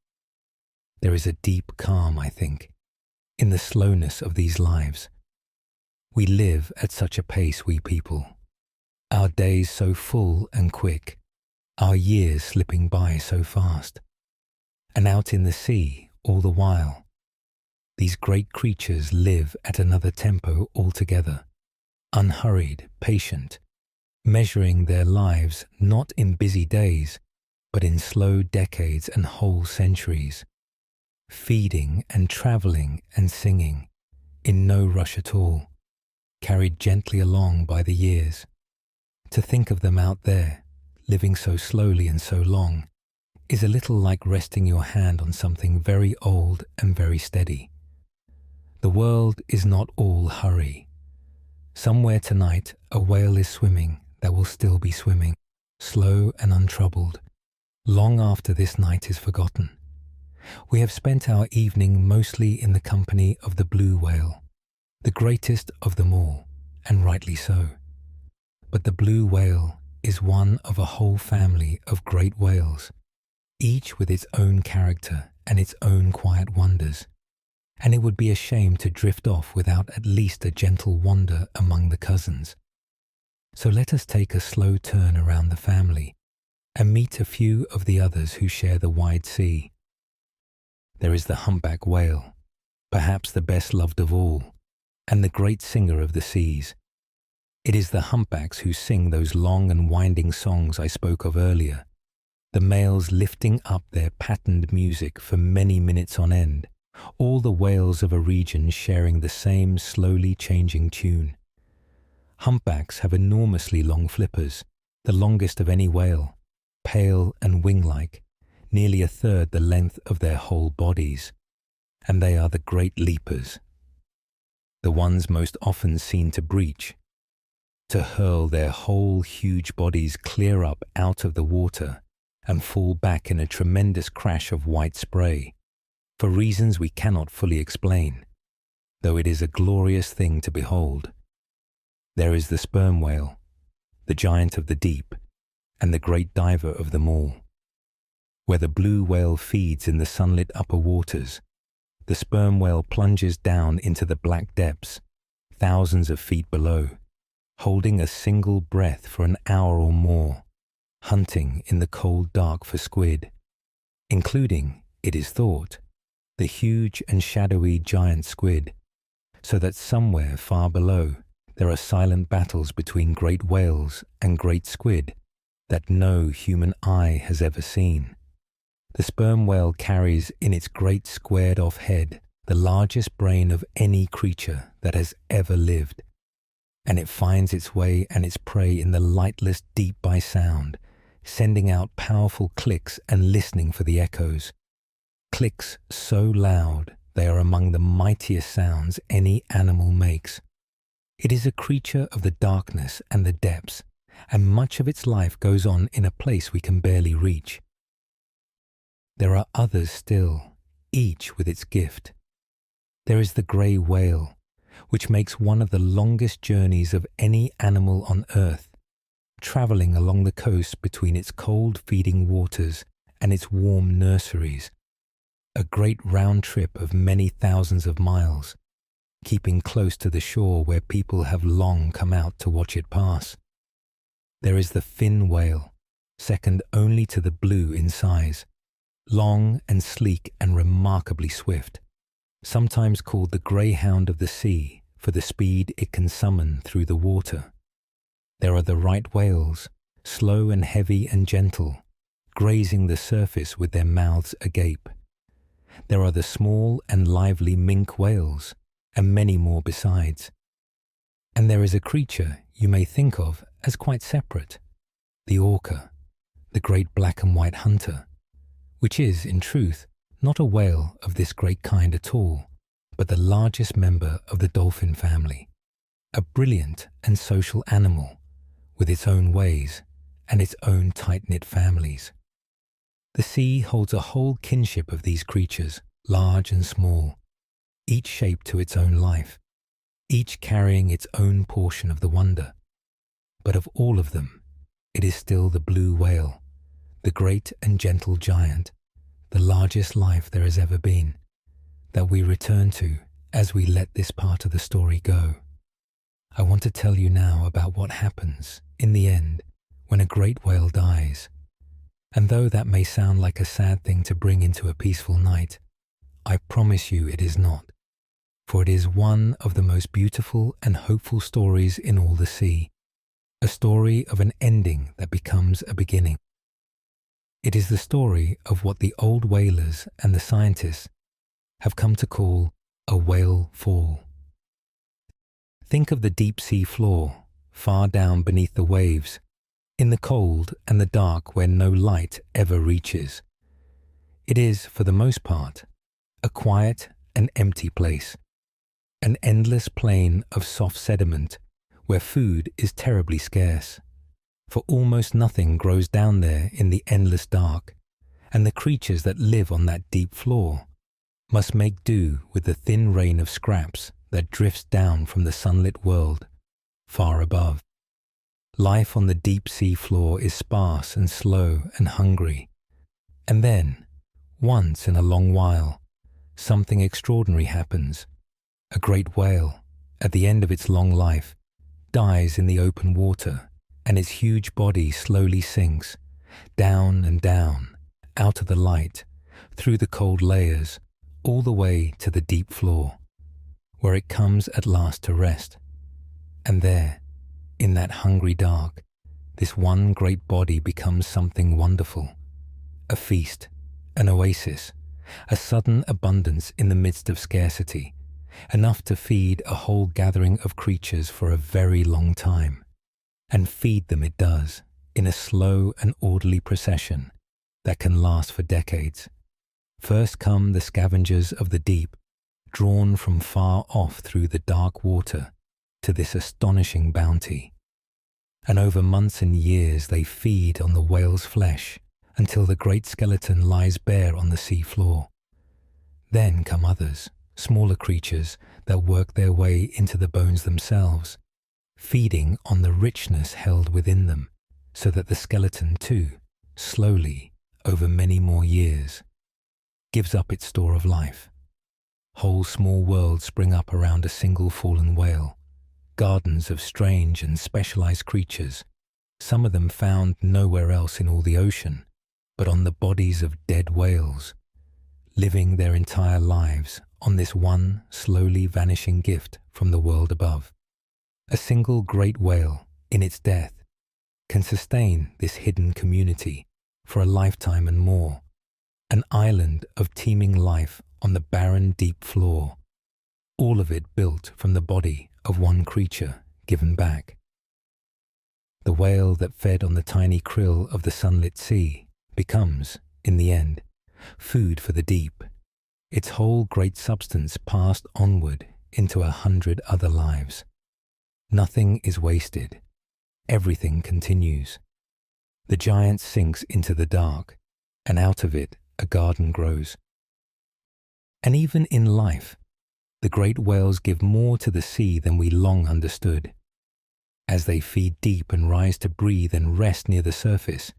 There is a deep calm, I think, in the slowness of these lives. We live at such a pace, we people, our days so full and quick, our years slipping by so fast. And out in the sea, all the while, these great creatures live at another tempo altogether, unhurried, patient, measuring their lives not in busy days, but in slow decades and whole centuries, feeding and travelling and singing, in no rush at all, carried gently along by the years. To think of them out there, living so slowly and so long, is a little like resting your hand on something very old and very steady. The world is not all hurry. Somewhere tonight a whale is swimming that will still be swimming, slow and untroubled, long after this night is forgotten. We have spent our evening mostly in the company of the blue whale, the greatest of them all, and rightly so. But the blue whale is one of a whole family of great whales, each with its own character and its own quiet wonders, and it would be a shame to drift off without at least a gentle wander among the cousins. So let us take a slow turn around the family and meet a few of the others who share the wide sea. There is the humpback whale, perhaps the best loved of all, and the great singer of the seas. It is the humpbacks who sing those long and winding songs I spoke of earlier, the males lifting up their patterned music for many minutes on end, all the whales of a region sharing the same slowly changing tune. Humpbacks have enormously long flippers, the longest of any whale, pale and wing-like, nearly a third the length of their whole bodies, and they are the great leapers, the ones most often seen to breach, to hurl their whole huge bodies clear up out of the water and fall back in a tremendous crash of white spray, for reasons we cannot fully explain, though it is a glorious thing to behold. There is the sperm whale, the giant of the deep, and the great diver of them all. Where the blue whale feeds in the sunlit upper waters, the sperm whale plunges down into the black depths, thousands of feet below, holding a single breath for an hour or more, hunting in the cold dark for squid, including, it is thought, the huge and shadowy giant squid, so that somewhere far below there are silent battles between great whales and great squid that no human eye has ever seen. The sperm whale carries in its great squared-off head the largest brain of any creature that has ever lived, and it finds its way and its prey in the lightless deep by sound, sending out powerful clicks and listening for the echoes. Clicks so loud they are among the mightiest sounds any animal makes. It is a creature of the darkness and the depths, and much of its life goes on in a place we can barely reach. There are others still, each with its gift. There is the grey whale, which makes one of the longest journeys of any animal on earth, travelling along the coast between its cold feeding waters and its warm nurseries, a great round trip of many thousands of miles, keeping close to the shore where people have long come out to watch it pass. There is the fin whale, second only to the blue in size, long and sleek and remarkably swift, sometimes called the greyhound of the sea for the speed it can summon through the water. There are the right whales, slow and heavy and gentle, grazing the surface with their mouths agape. There are the small and lively minke whales, and many more besides. And there is a creature you may think of as quite separate, the orca, the great black and white hunter, which is, in truth, not a whale of this great kind at all, but the largest member of the dolphin family, a brilliant and social animal with its own ways and its own tight-knit families. The sea holds a whole kinship of these creatures, large and small, each shaped to its own life, each carrying its own portion of the wonder. But of all of them, it is still the blue whale, the great and gentle giant, the largest life there has ever been, that we return to as we let this part of the story go. I want to tell you now about what happens, in the end, when a great whale dies. And though that may sound like a sad thing to bring into a peaceful night, I promise you it is not, for it is one of the most beautiful and hopeful stories in all the sea, a story of an ending that becomes a beginning. It is the story of what the old whalers and the scientists have come to call a whale fall. Think of the deep sea floor, far down beneath the waves, in the cold and the dark where no light ever reaches. It is, for the most part, a quiet and empty place, an endless plain of soft sediment where food is terribly scarce, for almost nothing grows down there in the endless dark, and the creatures that live on that deep floor must make do with the thin rain of scraps that drifts down from the sunlit world far above. Life on the deep sea floor is sparse and slow and hungry, and then, once in a long while, something extraordinary happens. A great whale, at the end of its long life, dies in the open water, and its huge body slowly sinks, down and down, out of the light, through the cold layers, all the way to the deep floor, where it comes at last to rest. And there, in that hungry dark, this one great body becomes something wonderful, a feast, an oasis, a sudden abundance in the midst of scarcity, enough to feed a whole gathering of creatures for a very long time. And feed them it does, in a slow and orderly procession that can last for decades. First come the scavengers of the deep, drawn from far off through the dark water to this astonishing bounty. And over months and years they feed on the whale's flesh until the great skeleton lies bare on the sea floor. Then come others, smaller creatures that work their way into the bones themselves, feeding on the richness held within them, so that the skeleton too, slowly, over many more years, gives up its store of life. whole small worlds spring up around a single fallen whale, gardens of strange and specialized creatures, some of them found nowhere else in all the ocean, but on the bodies of dead whales, living their entire lives on this one slowly vanishing gift from the world above. A single great whale, in its death, can sustain this hidden community for a lifetime and more, an island of teeming life on the barren deep floor, all of it built from the body of one creature given back. The whale that fed on the tiny krill of the sunlit sea becomes, in the end, food for the deep, its whole great substance passed onward into 100 other lives. Nothing is wasted. Everything continues. The giant sinks into the dark, and out of it a garden grows. And even in life, the great whales give more to the sea than we long understood. As they feed deep and rise to breathe and rest near the surface,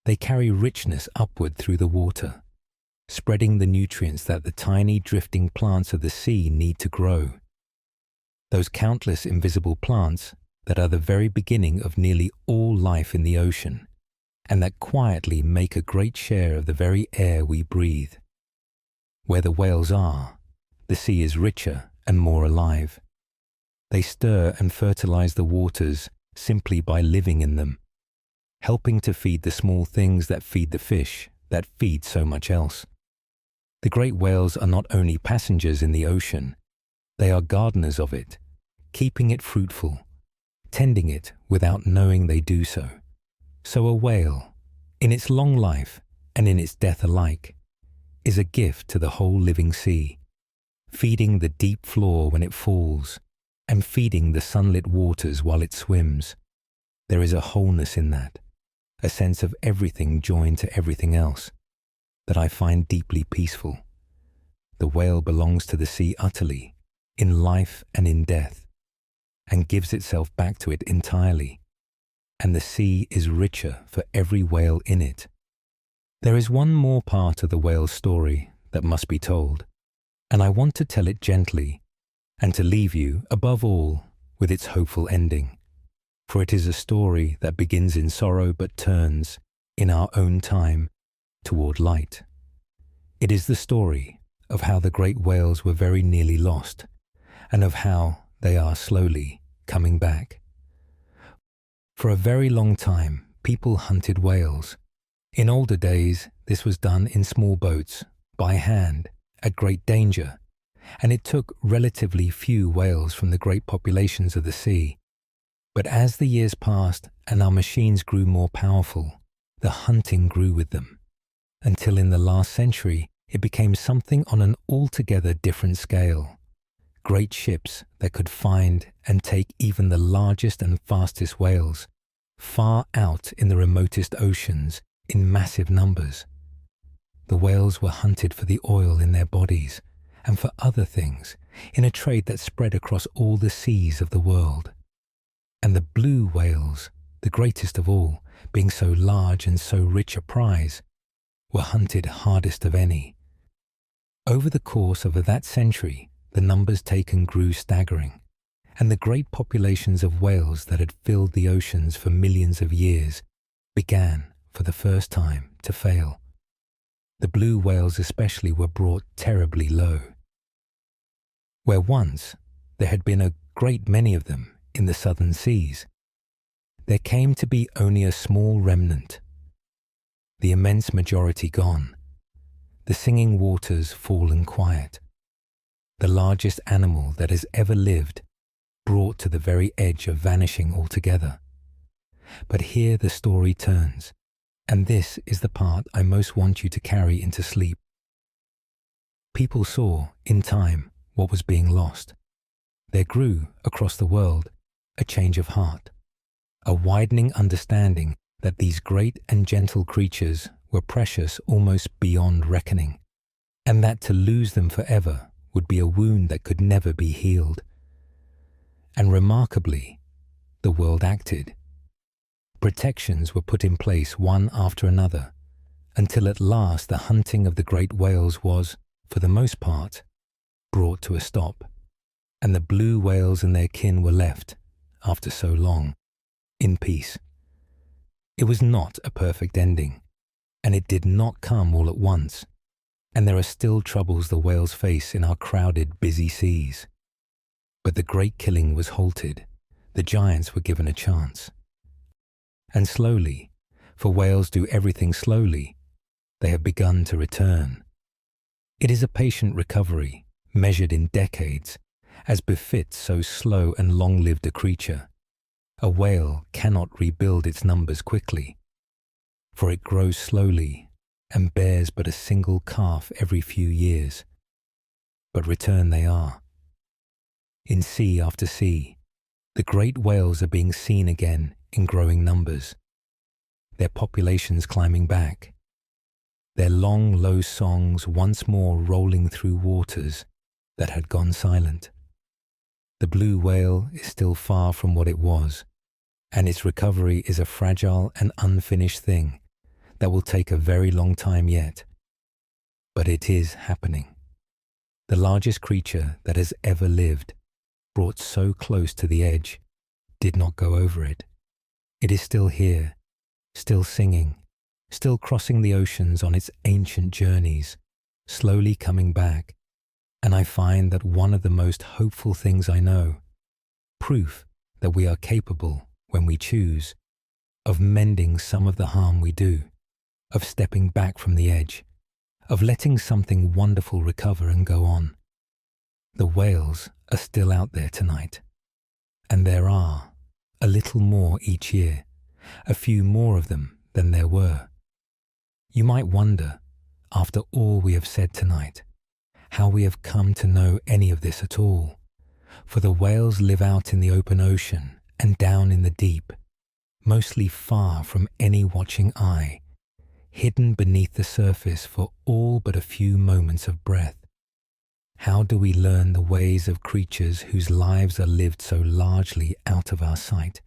they carry richness upward through the water, spreading the nutrients that the tiny drifting plants of the sea need to grow. Those countless invisible plants that are the very beginning of nearly all life in the ocean, and that quietly make a great share of the very air we breathe. Where the whales are, the sea is richer and more alive. They stir and fertilize the waters simply by living in them, helping to feed the small things that feed the fish that feed so much else. The great whales are not only passengers in the ocean, they are gardeners of it, keeping it fruitful, tending it without knowing they do so. So a whale, in its long life and in its death alike, is a gift to the whole living sea, feeding the deep floor when it falls, and feeding the sunlit waters while it swims. There is a wholeness in that, a sense of everything joined to everything else, that I find deeply peaceful. The whale belongs to the sea utterly, in life and in death, and gives itself back to it entirely, and the sea is richer for every whale in it. There is one more part of the whale's story that must be told, and I want to tell it gently, and to leave you, above all, with its hopeful ending, for it is a story that begins in sorrow but turns, in our own time, toward light. It is the story of how the great whales were very nearly lost, and of how they are slowly coming back. For a very long time, people hunted whales. In older days, this was done in small boats, by hand, at great danger, and it took relatively few whales from the great populations of the sea. But as the years passed and our machines grew more powerful, the hunting grew with them, until in the last century it became something on an altogether different scale. Great ships that could find and take even the largest and fastest whales, far out in the remotest oceans, in massive numbers. The whales were hunted for the oil in their bodies and for other things, in a trade that spread across all the seas of the world. And the blue whales, the greatest of all, being so large and so rich a prize, were hunted hardest of any. Over the course of that century, the numbers taken grew staggering, and the great populations of whales that had filled the oceans for millions of years began, for the first time, to fail. The blue whales especially were brought terribly low. Where once there had been a great many of them in the southern seas, there came to be only a small remnant, the immense majority gone, the singing waters fallen quiet, the largest animal that has ever lived brought to the very edge of vanishing altogether. But here the story turns, and this is the part I most want you to carry into sleep. People saw, in time, what was being lost. There grew, across the world, a change of heart, a widening understanding that these great and gentle creatures were precious almost beyond reckoning, and that to lose them forever would be a wound that could never be healed. And remarkably, the world acted. Protections were put in place one after another, until at last the hunting of the great whales was, for the most part, brought to a stop, and the blue whales and their kin were left, after so long, in peace. It was not a perfect ending, and it did not come all at once, and there are still troubles the whales face in our crowded, busy seas. But the great killing was halted, the giants were given a chance. And slowly, for whales do everything slowly, they have begun to return. It is a patient recovery, measured in decades, as befits so slow and long-lived a creature. A whale cannot rebuild its numbers quickly, for it grows slowly and bears but a single calf every few years. But return they are. In sea after sea, the great whales are being seen again in growing numbers, their populations climbing back, their long, low songs once more rolling through waters that had gone silent. The blue whale is still far from what it was, and its recovery is a fragile and unfinished thing that will take a very long time yet. But it is happening. The largest creature that has ever lived, brought so close to the edge, did not go over it. It is still here, still singing, still crossing the oceans on its ancient journeys, slowly coming back. And I find that one of the most hopeful things I know, proof that we are capable, when we choose, of mending some of the harm we do, of stepping back from the edge, of letting something wonderful recover and go on. The whales are still out there tonight, and there are a little more each year, a few more of them than there were. You might wonder, after all we have said tonight, how we have come to know any of this at all, for the whales live out in the open ocean and down in the deep, mostly far from any watching eye, hidden beneath the surface for all but a few moments of breath. How do we learn the ways of creatures whose lives are lived so largely out of our sight?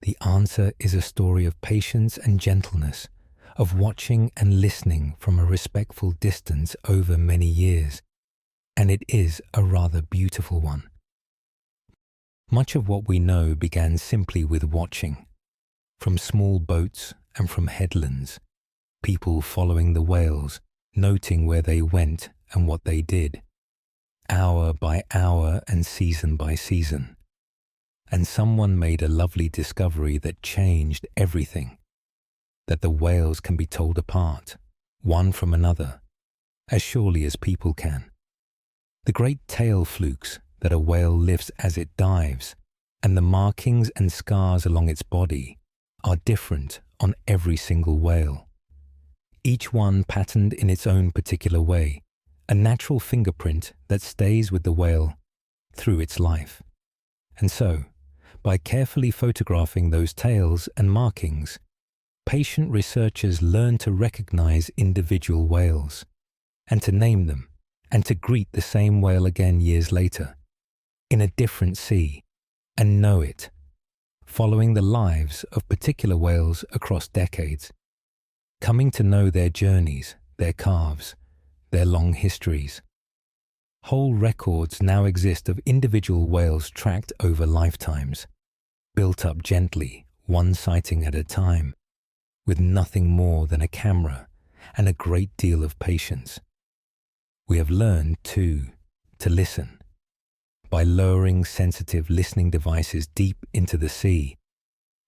The answer is a story of patience and gentleness, of watching and listening from a respectful distance over many years, and it is a rather beautiful one. Much of what we know began simply with watching, from small boats and from headlands, people following the whales, noting where they went and what they did, hour by hour and season by season. And someone made a lovely discovery that changed everything, that the whales can be told apart, one from another, as surely as people can. The great tail flukes that a whale lifts as it dives, and the markings and scars along its body are different on every single whale. Each one patterned in its own particular way, a natural fingerprint that stays with the whale through its life. And so, by carefully photographing those tails and markings, patient researchers learn to recognize individual whales, and to name them, and to greet the same whale again years later, in a different sea, and know it, following the lives of particular whales across decades, coming to know their journeys, their calves, their long histories. Whole records now exist of individual whales tracked over lifetimes, built up gently, one sighting at a time, with nothing more than a camera and a great deal of patience. We have learned, too, to listen. By lowering sensitive listening devices deep into the sea,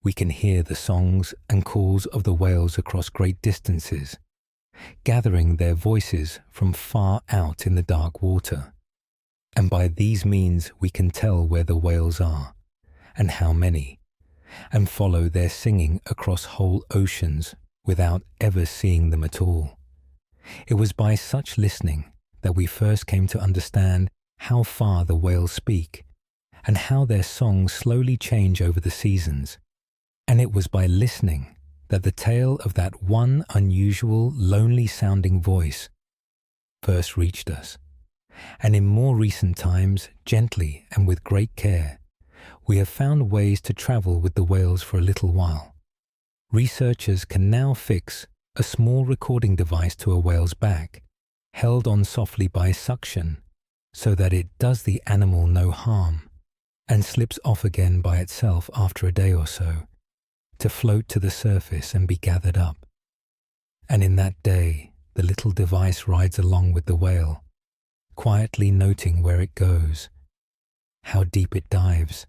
we can hear the songs and calls of the whales across great distances, gathering their voices from far out in the dark water. And by these means we can tell where the whales are, and how many, and follow their singing across whole oceans without ever seeing them at all. It was by such listening that we first came to understand how far the whales speak, and how their songs slowly change over the seasons. And it was by listening that the tale of that one unusual, lonely-sounding voice first reached us. And in more recent times, gently and with great care, we have found ways to travel with the whales for a little while. Researchers can now fix a small recording device to a whale's back, held on softly by suction, so that it does the animal no harm and slips off again by itself after a day or so, to float to the surface and be gathered up. And in that day, the little device rides along with the whale, quietly noting where it goes, how deep it dives,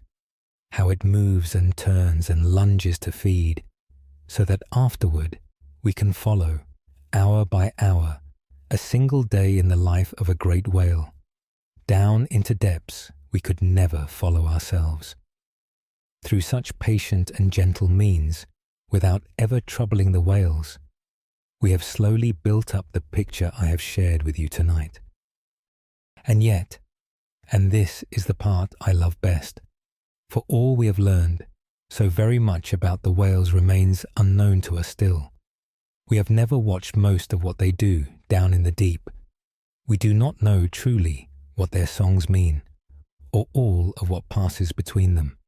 how it moves and turns and lunges to feed, so that afterward we can follow, hour by hour, a single day in the life of a great whale, down into depths we could never follow ourselves. Through such patient and gentle means, without ever troubling the whales, we have slowly built up the picture I have shared with you tonight. And yet, and this is the part I love best, for all we have learned, so very much about the whales remains unknown to us still. We have never watched most of what they do down in the deep. We do not know truly what their songs mean, or all of what passes between them,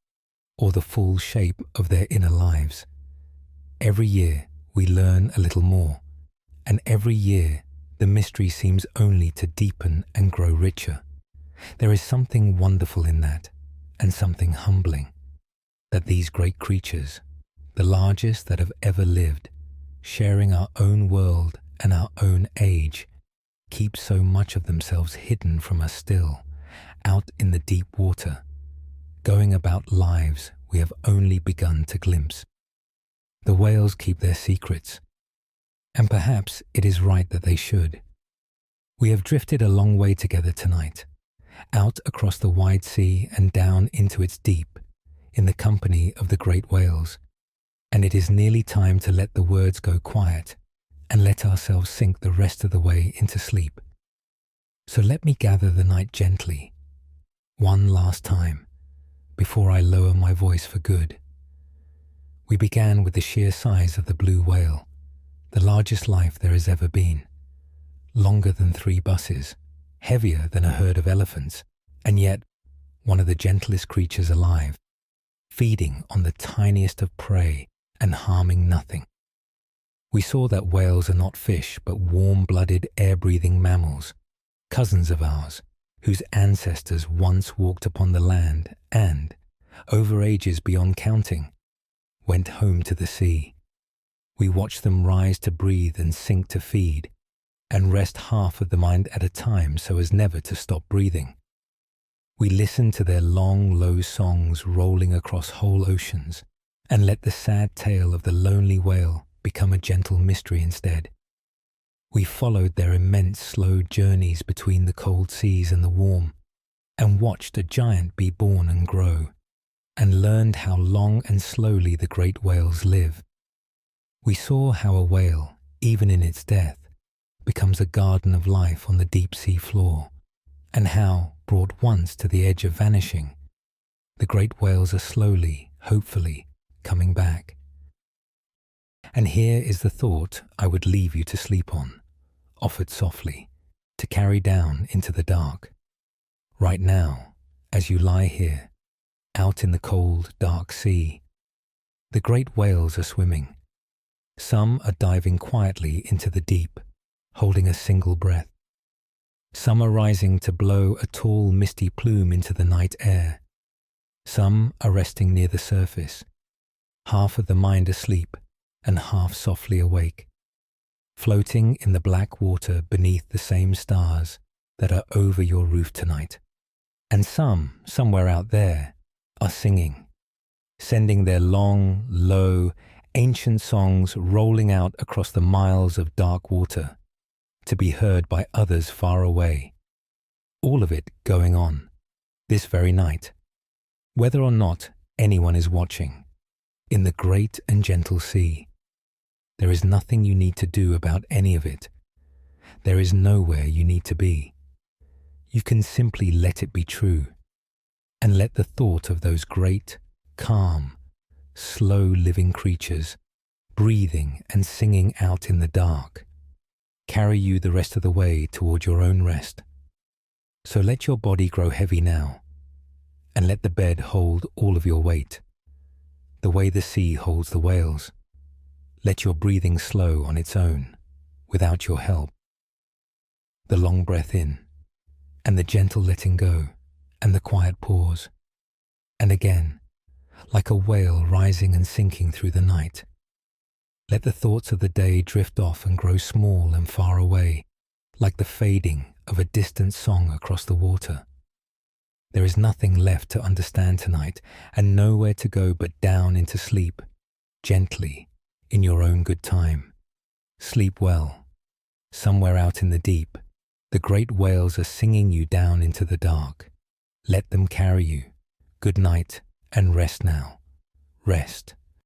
or the full shape of their inner lives. Every year we learn a little more, and every year the mystery seems only to deepen and grow richer. There is something wonderful in that, and something humbling, that these great creatures, the largest that have ever lived, sharing our own world and our own age, keep so much of themselves hidden from us still, out in the deep water, going about lives we have only begun to glimpse. The whales keep their secrets, and perhaps it is right that they should. We have drifted a long way together tonight, out across the wide sea and down into its deep, in the company of the great whales, and it is nearly time to let the words go quiet and let ourselves sink the rest of the way into sleep. So let me gather the night gently, one last time, before I lower my voice for good. We began with the sheer size of the blue whale, the largest life there has ever been, longer than 3 buses, heavier than a herd of elephants, and yet one of the gentlest creatures alive, feeding on the tiniest of prey and harming nothing. We saw that whales are not fish but warm-blooded, air-breathing mammals, cousins of ours, whose ancestors once walked upon the land and, over ages beyond counting, went home to the sea. We watched them rise to breathe and sink to feed, and rest half of the mind at a time so as never to stop breathing. We listened to their long, low songs rolling across whole oceans, and let the sad tale of the lonely whale become a gentle mystery instead. We followed their immense, slow journeys between the cold seas and the warm, and watched a giant be born and grow, and learned how long and slowly the great whales live. We saw how a whale, even in its death, becomes a garden of life on the deep sea floor, and how, brought once to the edge of vanishing, the great whales are slowly, hopefully, coming back. And here is the thought I would leave you to sleep on, offered softly, to carry down into the dark. Right now, as you lie here, out in the cold, dark sea, the great whales are swimming. Some are diving quietly into the deep, holding a single breath. Some are rising to blow a tall, misty plume into the night air. Some are resting near the surface, half of the mind asleep and half softly awake, floating in the black water beneath the same stars that are over your roof tonight. And some, somewhere out there, are singing, sending their long, low, ancient songs rolling out across the miles of dark water, to be heard by others far away. All of it going on, this very night, whether or not anyone is watching, in the great and gentle sea. There is nothing you need to do about any of it. There is nowhere you need to be. You can simply let it be true, and let the thought of those great, calm, slow-living creatures, breathing and singing out in the dark, carry you the rest of the way toward your own rest. So let your body grow heavy now, and let the bed hold all of your weight, the way the sea holds the whales. Let your breathing slow on its own, without your help. The long breath in, and the gentle letting go, and the quiet pause. And again, like a whale rising and sinking through the night. Let the thoughts of the day drift off and grow small and far away, like the fading of a distant song across the water. There is nothing left to understand tonight, and nowhere to go but down into sleep, gently, in your own good time. Sleep well. Somewhere out in the deep, the great whales are singing you down into the dark. Let them carry you. Good night, and rest now. Rest.